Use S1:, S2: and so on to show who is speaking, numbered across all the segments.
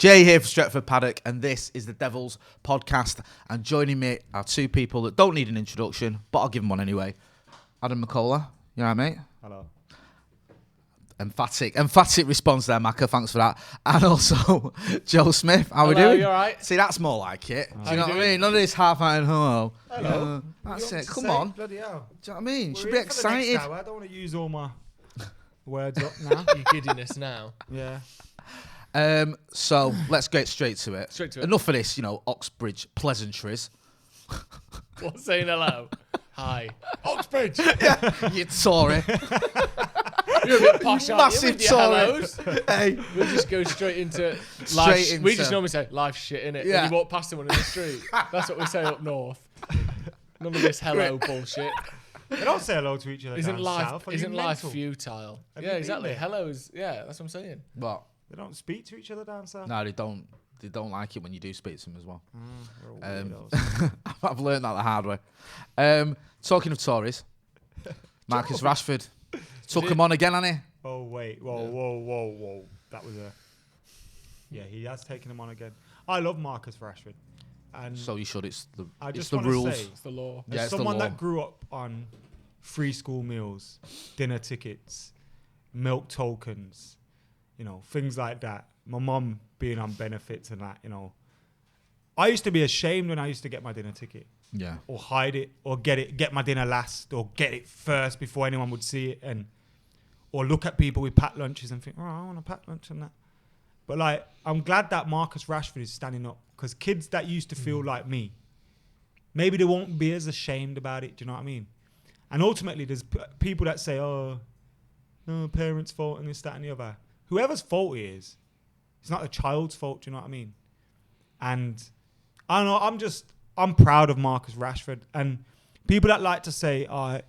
S1: Jay here for Stretford, Paddock, and this is the Devil's Podcast. And joining me are two people that don't need an introduction, but I'll give them one anyway. Adam McCullough, you all right, mate?
S2: Hello.
S1: Emphatic response there, Macca. Thanks for that. And also, Joe Smith. How we doing?
S3: You all right?
S1: See, that's more like it. Do you know what I
S3: doing?
S1: mean? None of this half-iron hello.
S2: Hello.
S1: That's it. Come
S2: Say,
S1: on.
S2: Bloody hell.
S1: Do you know what I mean?
S2: We're
S1: Should be
S2: in for the next
S1: excited.
S2: hour. I don't want to use all my words up now.
S3: You giddiness now.
S2: Yeah.
S1: So let's get straight to it.
S3: Straight to it.
S1: Enough of this, Oxbridge pleasantries.
S3: What's saying hello? Hi. Oxbridge.
S1: You Tory.
S3: You're a bit posh, aren't you,
S1: Massive
S3: with your
S1: Tory.
S3: hellos?
S1: Hey.
S3: We'll just go straight into life.
S1: Straight
S3: We
S1: into-
S3: just normally say life shit, innit?
S1: Yeah.
S3: When you walk past someone in the street. That's what we say up north. None of this hello bullshit.
S2: They don't say hello to each other
S3: Isn't
S2: down
S3: life
S2: south. Are
S3: isn't
S2: you
S3: life
S2: mental?
S3: futile?
S2: Have
S3: Yeah,
S2: you
S3: exactly.
S2: been there?
S3: Hello's that's what I'm saying.
S1: What?
S2: They don't speak to each other down south.
S1: No, they don't. They don't like it when you do speak to them as well.
S2: They're all weirdos.
S1: I've learned that the hard way. Talking of Tories, Marcus Rashford took him on again, hasn't he?
S2: Oh, wait. Whoa. That was a... Yeah, he has taken him on again. I love Marcus Rashford. And
S1: So you should. It's the
S2: I
S1: it's
S2: just
S1: the
S2: wanna
S1: rules.
S2: say,
S3: It's the law.
S1: Yeah,
S2: as
S1: it's the
S2: someone
S1: law.
S2: that grew up on free school meals, dinner tickets, milk tokens, things like that. My mum being on benefits and that, I used to be ashamed when I used to get my dinner ticket
S1: Yeah.
S2: or hide it or get my dinner last or get it first before anyone would see it or look at people with packed lunches and think, oh, I want a packed lunch and that. But I'm glad that Marcus Rashford is standing up because kids that used to feel like me, maybe they won't be as ashamed about it. Do you know what I mean? And ultimately, there's people that say, oh, no, parents' fault and this, that, and the other. Whoever's fault it is, it's not the child's fault. Do you know what I mean? And I don't know. I'm proud of Marcus Rashford. And people that like to say, oh,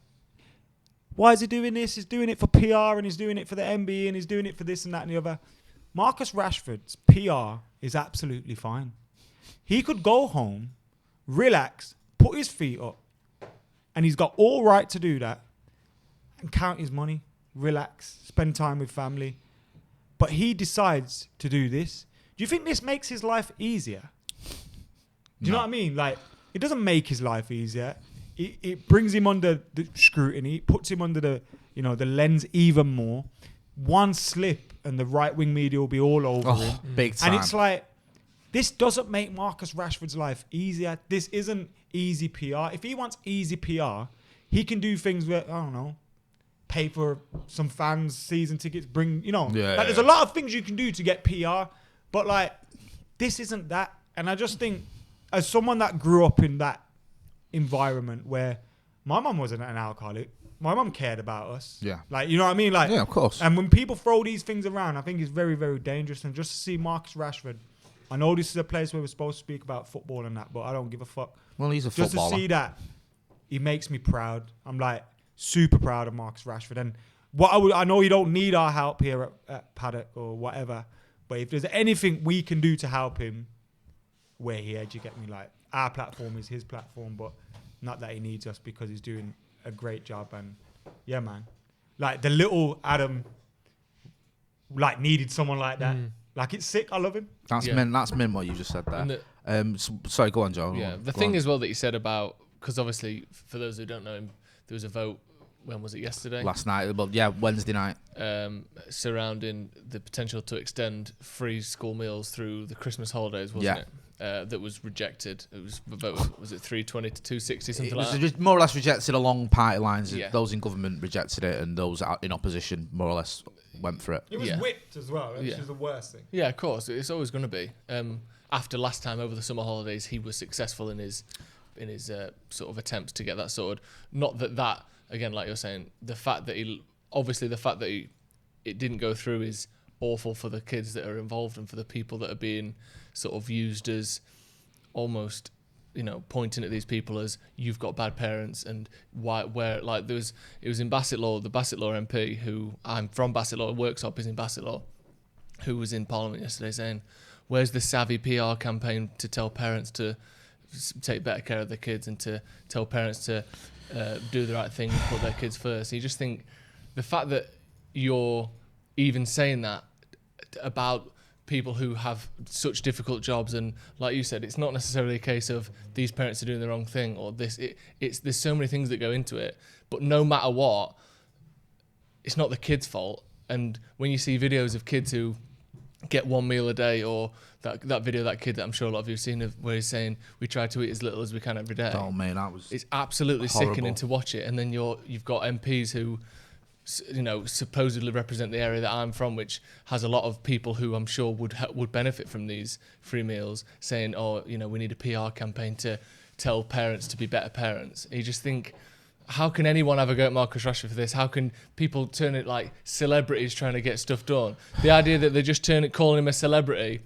S2: why is he doing this? He's doing it for PR and he's doing it for the MB and he's doing it for this and that and the other. Marcus Rashford's PR is absolutely fine. He could go home, relax, put his feet up, and he's got all right to do that and count his money, relax, spend time with family. But he decides to do this. Do you think this makes his life easier? Do you know what I mean? It doesn't make his life easier. It brings him under the scrutiny, puts him under the lens even more. One slip and the right-wing media will be all over him.
S1: Big time.
S2: And it's like, this doesn't make Marcus Rashford's life easier. This isn't easy PR. If he wants easy PR, he can do things where, I don't know, pay for some fans' season tickets, there's a lot of things you can do to get PR, but this isn't that. And I just think, as someone that grew up in that environment where my mum wasn't an alcoholic, my mum cared about us.
S1: Yeah.
S2: You know what I mean?
S1: Yeah, of course.
S2: And when people throw these things around, I think it's very, very dangerous. And just to see Marcus Rashford, I know this is a place where we're supposed to speak about football and that, but I don't give a fuck.
S1: Well, he's a
S2: Just
S1: footballer.
S2: to see that, he makes me proud. I'm super proud of Marcus Rashford. And I know you don't need our help here at Paddock or whatever, but if there's anything we can do to help him, we're here. Do you get me? Our platform is his platform, but not that he needs us because he's doing a great job. And yeah, man, the little Adam, needed someone like that. It's sick. I love him.
S1: That's mint what you just said there. Sorry, go on, Joe.
S3: Yeah, the
S1: Go
S3: thing
S1: on.
S3: as well that you said about, because obviously for those who don't know him, there was a vote. When was it? Yesterday.
S1: Last night, Wednesday night.
S3: Surrounding the potential to extend free school meals through the Christmas holidays, wasn't it? That was rejected. It was voted. Was it 320 to 260, something
S1: It
S3: like
S1: was
S3: that?
S1: more or less rejected along party lines.
S3: Yeah.
S1: Those in government rejected it, and those out in opposition more or less went for it.
S2: It was
S3: Yeah.
S2: whipped as well, which
S3: Yeah.
S2: is the worst thing.
S3: Yeah, of course. It's always going to be. After last time over the summer holidays, he was successful in his sort of attempts to get that sorted. Not that again, like you're saying, the fact that it didn't go through is awful for the kids that are involved and for the people that are being sort of used as almost, pointing at these people as you've got bad parents and it was in Bassetlaw, the Bassetlaw MP, who I'm from Bassetlaw, works up is in Bassetlaw, who was in Parliament yesterday saying, where's the savvy PR campaign to tell parents to take better care of their kids and to tell parents to do the right thing and put their kids first. You just think the fact that you're even saying that about people who have such difficult jobs, and like you said, it's not necessarily a case of these parents are doing the wrong thing or this. It's there's so many things that go into it, but no matter what, it's not the kid's fault. And when you see videos of kids who get one meal a day, or that video of that kid that I'm sure a lot of you have seen where he's saying we try to eat as little as we can every day.
S1: Oh man, that was.
S3: It's absolutely
S1: horrible.
S3: sickening to watch it. And then you've got MPs who, supposedly represent the area that I'm from, which has a lot of people who I'm sure would benefit from these free meals, saying, oh, we need a PR campaign to tell parents to be better parents. And you just think, how can anyone have a go at Marcus Rashford for this? How can people turn it like celebrities trying to get stuff done? The idea that they just calling him a celebrity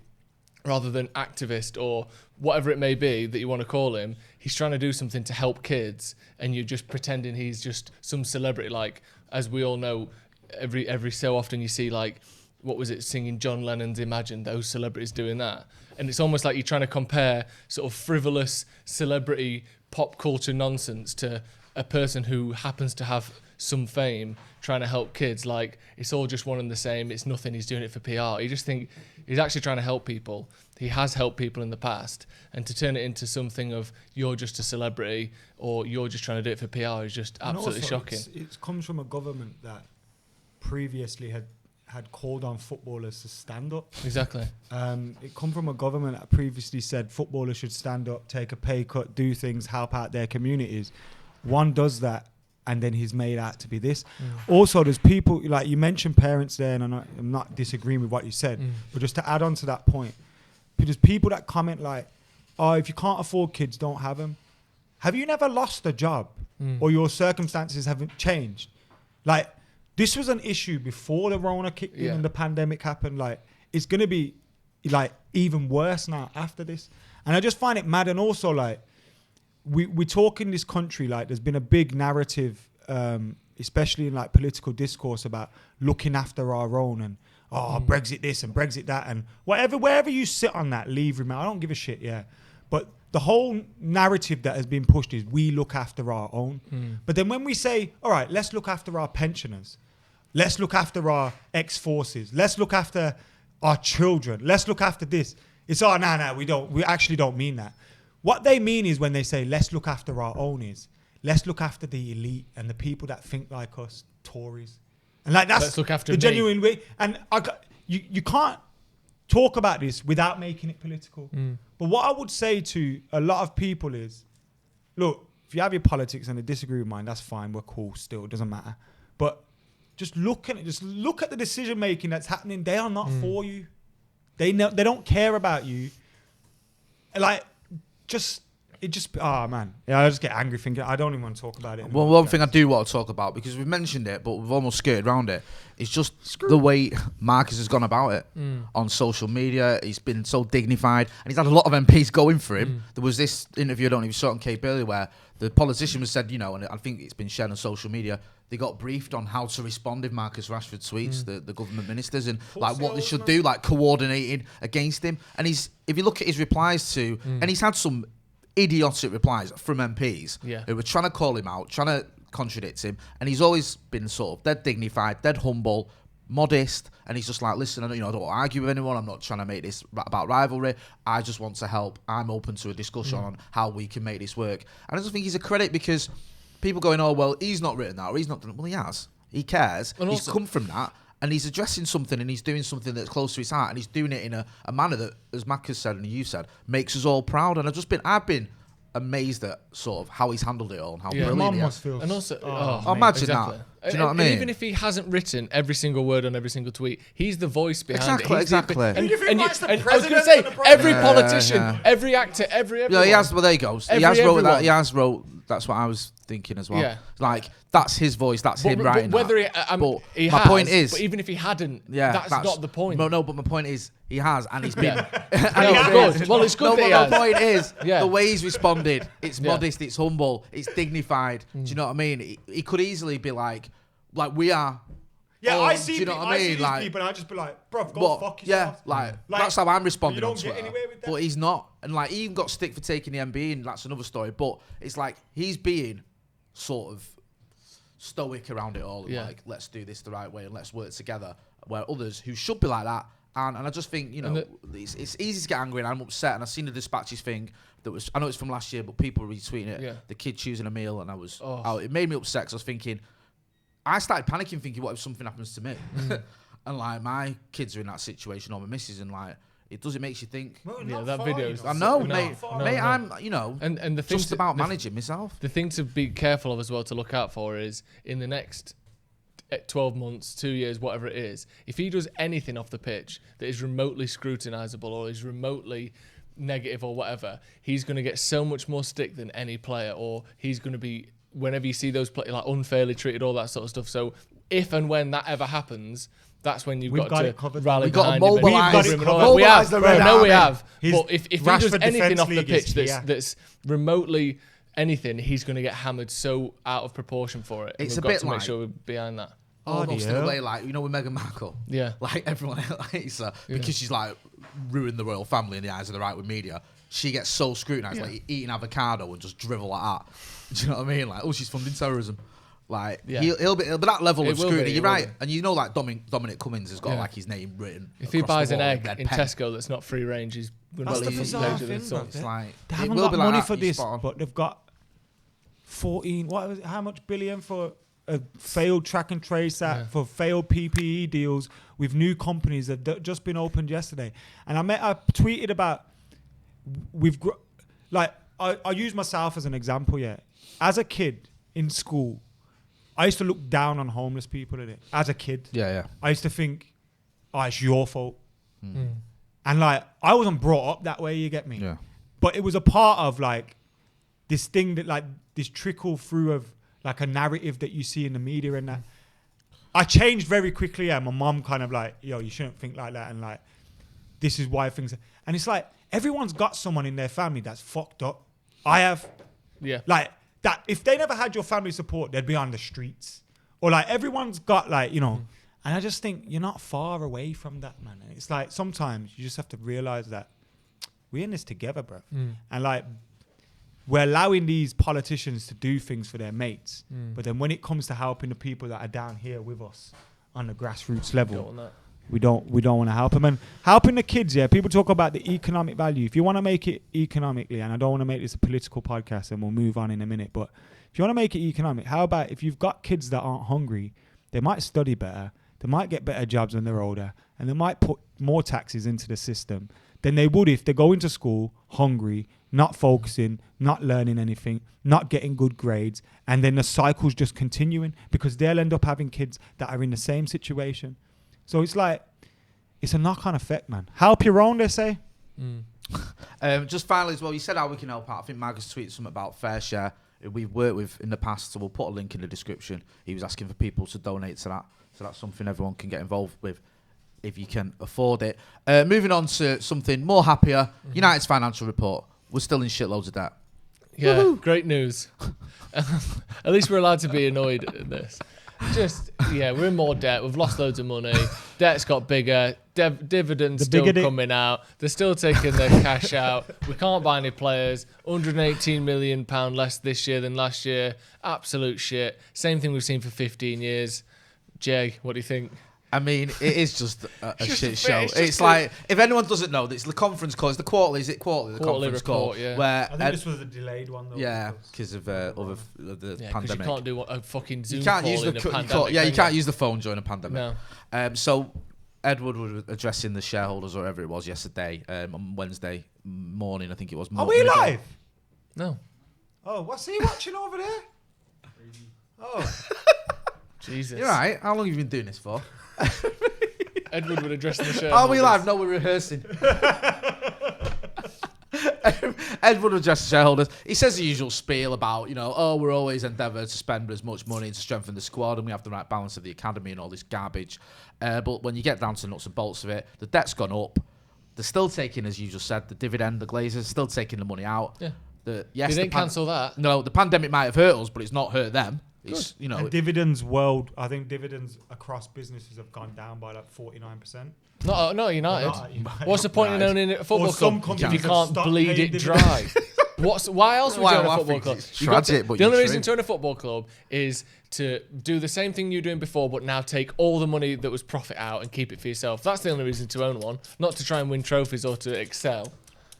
S3: rather than activist or whatever it may be that you want to call him, he's trying to do something to help kids, and you're just pretending he's just some celebrity. Like, as we all know, every so often you see, like, what was it, singing John Lennon's Imagine, those celebrities doing that. And it's almost like you're trying to compare sort of frivolous celebrity pop culture nonsense to a person who happens to have some fame trying to help kids. Like, it's all just one and the same. It's nothing. He's doing it for PR. You just think he's actually trying to help people. He has helped people in the past, and to turn it into something of you're just a celebrity or you're just trying to do it for PR is just absolutely shocking.
S2: It comes from a government that previously had called on footballers to stand up.
S3: Exactly.
S2: It come from a government that previously said footballers should stand up, take a pay cut, do things, help out their communities. One does that, and then he's made out to be this. Also, there's people, like you mentioned parents there, and I'm not disagreeing with what you said, but just to add on to that point, there's people that comment like, oh, if you can't afford kids, don't have them. Have you never lost a job or your circumstances haven't changed? Like, this was an issue before the Rona kicked in and the pandemic happened. Like, it's going to be like even worse now after this. And I just find it mad. And also, like, we talk in this country, like, there's been a big narrative, especially in like political discourse, about looking after our own and Brexit this and Brexit that and wherever you sit on that, leave room. I don't give a shit, but the whole narrative that has been pushed is we look after our own. But then when we say, all right, let's look after our pensioners, let's look after our ex-forces, let's look after our children, let's look after this, it's we actually don't mean that. What they mean is when they say let's look after our own is let's look after the elite and the people that think like us, Tories. And like that's
S3: let's look after
S2: the
S3: me.
S2: genuine way. And you can't talk about this without making it political. But what I would say to a lot of people is, look, if you have your politics and they disagree with mine, that's fine. We're cool still. It doesn't matter. But just look at the decision making that's happening. They are not for you. They don't care about you. Like, I just get angry thinking I don't even want to talk about it.
S1: Well, one thing I do want to talk about, because we've mentioned it, but we've almost skirted around it, is just the way Marcus has gone about it on social media. He's been so dignified, and he's had a lot of MPs going for him. There was this interview, I don't know if you saw it on Cape earlier, where the politician was said, and I think it's been shared on social media, they got briefed on how to respond if Marcus Rashford tweets, the government ministers, and like what they should do, like coordinating against him. And if you look at his replies to, and he's had some idiotic replies from MPs who were trying to call him out, trying to contradict him, and he's always been sort of dead dignified, dead humble, modest, and he's just like, listen, I don't argue with anyone, I'm not trying to make this about rivalry, I just want to help, I'm open to a discussion on how we can make this work. And I just think he's a credit, because people going, oh, well, he's not written that, or he's not done it. Well, he has. He cares. And he's come from that, and he's addressing something, and he's doing something that's close to his heart, and he's doing it in a manner that, as Mac has said and you said, makes us all proud. And I've been amazed at sort of how he's handled it all and how brilliant he is.
S2: And
S3: also,
S1: imagine that. Do you know what I mean?
S3: Even if he hasn't written every single word on every single tweet, he's the voice behind it.
S1: Exactly.
S3: And I was going to say, every politician, every actor, everyone.
S1: Yeah, he has. Well, there he goes. He has wrote that. He has wrote. That's what I was thinking as well. Yeah. Like, that's his voice. That's him writing.
S3: Whether
S1: that.
S3: He
S1: my
S3: has,
S1: point is,
S3: but even if he hadn't, that's not the point.
S1: No, but my point is, he has, and he's been.
S3: Good. Well, it's good.
S1: My point is, the way he's responded, it's modest, it's humble, it's dignified. Do you know what I mean? He could easily be like we are.
S2: Yeah, I see.
S1: Do you know what I mean?
S2: Like, people, and I just be like, "Bro, go fuck yourself."
S1: Yeah, like that's how I'm responding on
S2: Twitter.
S1: But he's not, and like he even got stick for taking the MB, and that's another story. But it's like he's being sort of stoic around it all. And like, let's do this the right way and let's work together. Where others who should be like that And I just think, it's easy to get angry, and I'm upset. And I've seen the dispatches thing that was, I know it's from last year, but people were retweeting it. Yeah. The kid choosing a meal, and it made me upset because I was thinking, I started panicking, thinking, what if something happens to me? And like my kids are in that situation, or my missus, and like it makes you think.
S2: Well,
S3: that video.
S1: I know, mate. I'm,
S3: and the thing
S1: just about managing myself.
S3: The thing to be careful of as well, to look out for, is in the next 12 months, 2 years, whatever it is, if he does anything off the pitch that is remotely scrutinisable or is remotely negative or whatever, he's going to get so much more stick than any player, or he's going to be, whenever you see those players like unfairly treated, all that sort of stuff. So if and when that ever happens, that's when you've got to rally behind him.
S1: We've got it covered.
S3: We have. No, we have. But if he
S2: Rashford
S3: does anything off the pitch
S2: that's
S3: remotely anything, he's going to get hammered so out of proportion for it.
S1: It's
S3: we've
S1: a
S3: got
S1: bit
S3: to make sure we're behind that.
S1: Almost in a way, like, with Meghan Markle.
S3: Yeah.
S1: Like, everyone hates her because she's, like, ruined the royal family in the eyes of the right-wing media. She gets so scrutinised, like, eating avocado and just drivel like that. Do you know what I mean? Like, she's funding terrorism. Like, he'll be that level of scrutiny. You're right. And like, Dominic Cummings has got, like, his name written.
S3: If he buys an egg in Tesco that's not free range, he's going
S2: to
S3: be
S2: bizarre thing,
S1: it's like,
S2: they haven't got money for this, but they've got 14, how much billion for a failed track and trace app, for failed PPE deals with new companies that have just been opened yesterday. And I tweeted about, I use myself as an example, As a kid in school, I used to look down on homeless people in it. As a kid.
S1: Yeah.
S2: I used to think, it's your fault. And like, I wasn't brought up that way, you get me?
S1: Yeah.
S2: But it was a part of like this thing that like this trickle through of like a narrative that you see in the media and that. I changed very quickly. My mom kind of like, you shouldn't think like that. And like, this is why things. And it's like, everyone's got someone in their family that's fucked up. I have.
S3: Yeah.
S2: Like that. If they never had your family support, they'd be on the streets. Or like everyone's got like, And I just think you're not far away from that, man. And it's like sometimes you just have to realize that we're in this together, bro. And like, we're allowing these politicians to do things for their mates. But then when it comes to helping the people that are down here with us on the grassroots level, we don't want to help them. And helping the kids, people talk about the economic value. If you want to make it economically, and I don't want to make this a political podcast and we'll move on in a minute, but if you want to make it economic, how about if you've got kids that aren't hungry, they might study better, they might get better jobs when they're older, and they might put more taxes into the system than they would if they go into school hungry, not focusing, not learning anything, not getting good grades, and then the cycle's just continuing because they'll end up having kids that are in the same situation. So it's like, it's a knock-on effect, man. Help your own, they say.
S1: Just finally as well, you said how we can help out. I think Marcus tweeted something about Fair Share. We've worked with in the past, so we'll put a link in the description. He was asking for people to donate to that. So that's something everyone can get involved with if you can afford it. Moving on to something more happier. United's financial report. We're still in shitloads of debt.
S3: Yeah, woo-hoo. Great news. At least we're allowed to be annoyed at this. We're in more debt. We've lost loads of money. Debt's got bigger. Dividends still coming out. They're still taking their cash out. We can't buy any players. £118 million less this year than last year. Absolute shit. Same thing we've seen for 15 years. Jay, what do you think?
S1: I mean, it is just a shit show. It's like, if anyone doesn't know, it's the conference call. It's the quarterly. Is it quarterly? The
S3: quarterly
S1: conference
S3: report,
S1: call.
S3: Yeah.
S1: Where
S2: I think this was a delayed one, though.
S1: Yeah, because of the pandemic.
S3: You can't do a fucking Zoom call in a pandemic.
S1: You can't use the phone during a pandemic.
S3: No.
S1: So Edward was addressing the shareholders, or whatever it was, yesterday, on Wednesday morning, I think it was.
S2: Are we live?
S3: No.
S2: Oh, what's he watching over there? Oh.
S3: Jesus.
S1: You're right. How long have you been doing this for?
S3: Edward would address the shareholders.
S1: Are we live? No, we're rehearsing. Edward would address the shareholders. He says the usual spiel about, we're always endeavour to spend as much money to strengthen the squad and we have the right balance of the academy and all this garbage. But when you get down to the nuts and bolts of it, the debt's gone up. They're still taking, as you just said, the dividend, the Glazers, still taking the money out.
S3: Yeah.
S1: They
S3: didn't cancel that.
S1: No, the pandemic might have hurt us, but it's not hurt them. It's,
S2: and dividends I think dividends across businesses have gone down by like 49%.
S3: No, United. What's the point in owning a football club if you can't bleed it dry? Why else would you own a football club?
S1: It's tragic, but
S3: the only
S1: you're
S3: reason
S1: true.
S3: to own a football club is to do the same thing you were doing before, but now take all the money that was profit out and keep it for yourself. That's the only reason to own one, not to try and win trophies or to excel.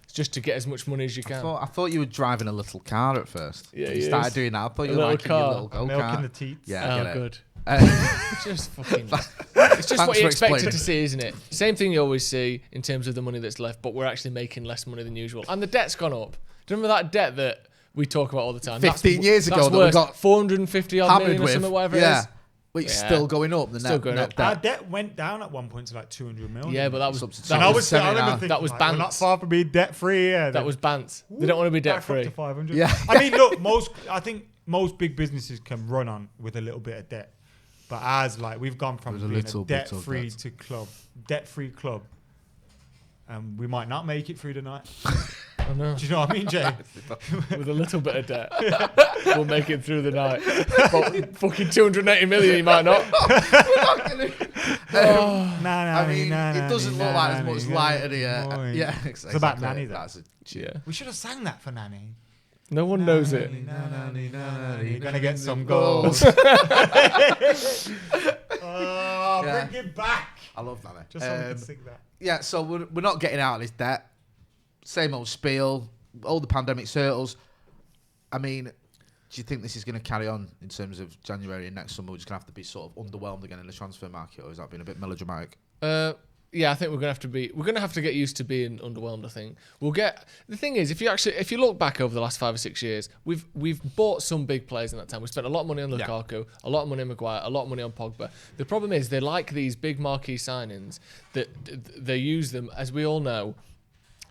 S3: It's just to get as much money as you can.
S1: I thought you were driving a little car at first.
S3: Yeah,
S1: you started doing that. I thought you were
S3: little
S1: like in your
S3: car.
S1: little go-kart.
S2: Milking the teats.
S1: Yeah, I
S3: Oh,
S1: get it.
S3: good.
S1: Uh,
S3: Just fucking. It's just what you
S1: for
S3: expected
S1: explaining.
S3: to see, isn't it? Same thing you always see in terms of the money that's left, but we're actually making less money than usual. And the debt's gone up. Do you remember that debt that we talk about all the time?
S1: 15 years ago
S3: that's
S1: that we
S3: worse.
S1: got
S3: 450 odd
S1: hammered
S3: million or
S1: with,
S3: something, whatever
S1: yeah.
S3: it is.
S1: But it's
S3: Yeah.
S1: still going up. The
S3: Still
S1: net,
S3: going
S1: net
S3: up.
S2: Our
S1: debt.
S2: debt went down at one point to like 200 million.
S3: Yeah, but that was
S1: It's up to
S2: And I was
S1: 70 now.
S2: thinking,
S3: That was
S2: like, we're not
S3: Bants.
S2: far from being debt free. Yeah,
S3: that was Bants. They don't want to be debt free.
S2: To 500.
S1: Yeah.
S2: I mean, look, I think most big businesses can run on with a little bit of debt, but ours, like, we've gone from
S1: With a
S2: being
S1: little
S2: a
S1: bit of
S2: debt-free
S1: debt.
S2: to debt-free club. We might not make it through the night.
S3: I know.
S2: Do you know what I mean, Jay?
S3: With a little bit of debt, we'll make it through the night. But fucking 280 million, you might not.
S2: I
S1: mean, it doesn't look like there's much light in here. Yeah,
S2: It's about nanny, though.
S1: That's a
S3: Yeah.
S2: We should have sang that for Nanny.
S3: No one knows it.
S2: You're gonna get some goals. Bring it back.
S1: I love that.
S2: Just so we can sing that.
S1: Yeah, so we're not getting out of this debt. Same old spiel. All the pandemic hurdles. I mean, do you think this is going to carry on in terms of January and next summer? We're just going to have to be sort of underwhelmed again in the transfer market, or is that being a bit melodramatic?
S3: Yeah, I think we're gonna have to get used to being underwhelmed. I think the thing is, if you look back over the last 5 or 6 years, we've bought some big players in that time. We spent a lot of money on Lukaku, a lot of money on Maguire, a lot of money on Pogba. The problem is they like these big marquee signings that they use them, as we all know,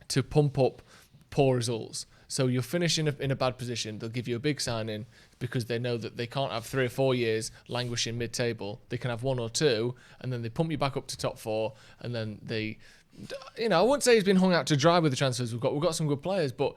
S3: to pump up poor results. So you're finishing in a bad position. They'll give you a big signing because they know that they can't have 3 or 4 years languishing mid-table. They can have 1 or 2, and then they pump you back up to top 4, and then they, I wouldn't say he's been hung out to dry with the transfers we've got some good players, but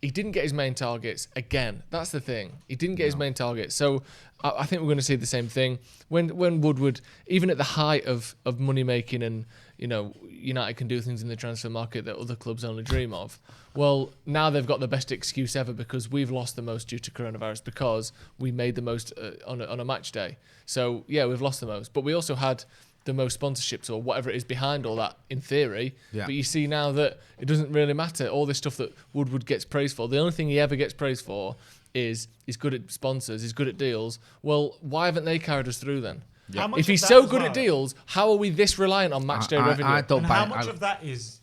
S3: he didn't get his main targets again. That's the thing. He didn't get his main targets. So I think we're going to see the same thing when Woodward, even at the height of money making and United can do things in the transfer market that other clubs only dream of. Well, now they've got the best excuse ever because we've lost the most due to coronavirus because we made the most on a match day. So yeah, we've lost the most, but we also had the most sponsorships or whatever it is behind all that in theory. Yeah. But you see now that it doesn't really matter. All this stuff that Woodward gets praised for, the only thing he ever gets praised for is he's good at sponsors, he's good at deals. Well, why haven't they carried us through then? Yeah. If he's so good at deals, how are we this reliant on match day revenue?
S1: I don't buy
S2: how much of that is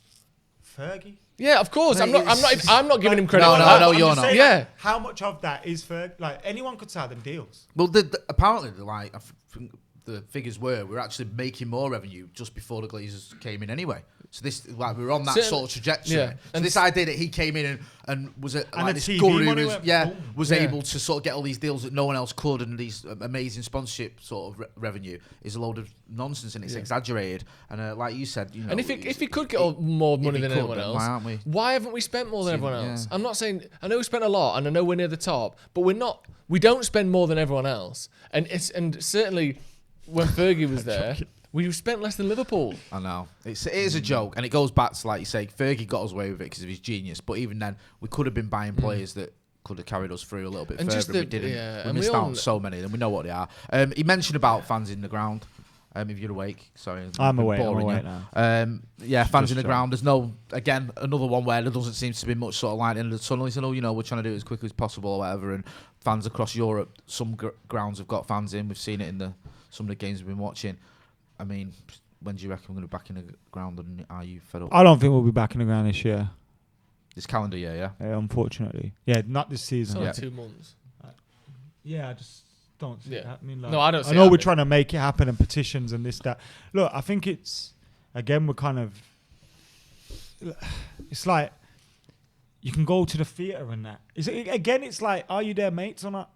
S2: Fergie?
S3: Yeah, of course. I'm not giving him credit.
S1: No, you're not.
S3: Yeah.
S2: How much of that is Fergie? Like anyone could sell them deals.
S1: Well, apparently, like I think the figures we're actually making more revenue just before the Glazers came in anyway. So this, like, we were on that sort of trajectory. Yeah. So and this idea that he came in and was like this guru was able to sort of get all these deals that no one else could, and these amazing sponsorship sort of revenue is a load of nonsense, and it's exaggerated. And like you said,
S3: and if he could get more money than anyone else, why haven't we spent more than everyone else? I'm not saying, I know we spent a lot, and I know we're near the top, but we don't spend more than everyone else, and certainly when Fergie was there. We spent less than Liverpool.
S1: I know. It is a joke, and it goes back to, like you say, Fergie got us away with it because of his genius, but even then, we could have been buying players that could have carried us through a little bit further. We didn't. Yeah. We missed out on so many, and we know what they are. He mentioned about fans in the ground. If you're awake, sorry.
S2: I'm awake now.
S1: Fans in the ground. There's another one where there doesn't seem to be much sort of light in the tunnel. He said, we're trying to do it as quickly as possible or whatever, and fans across Europe, some grounds have got fans in. We've seen it in some of the games we've been watching. I mean, when do you reckon we're going to be back in the ground, and are you fed up?
S2: I don't think we'll be back in the ground this year.
S1: This calendar year, yeah?
S2: Unfortunately. Yeah, not this season.
S3: It's only 2 months.
S2: I just don't see it happening.
S3: No, I don't see it.
S2: I know we're trying to make it happen and petitions and this, that. Look, I think it's, again, we're kind of, it's like, you can go to the theatre and that. It's like, are you their mates or not?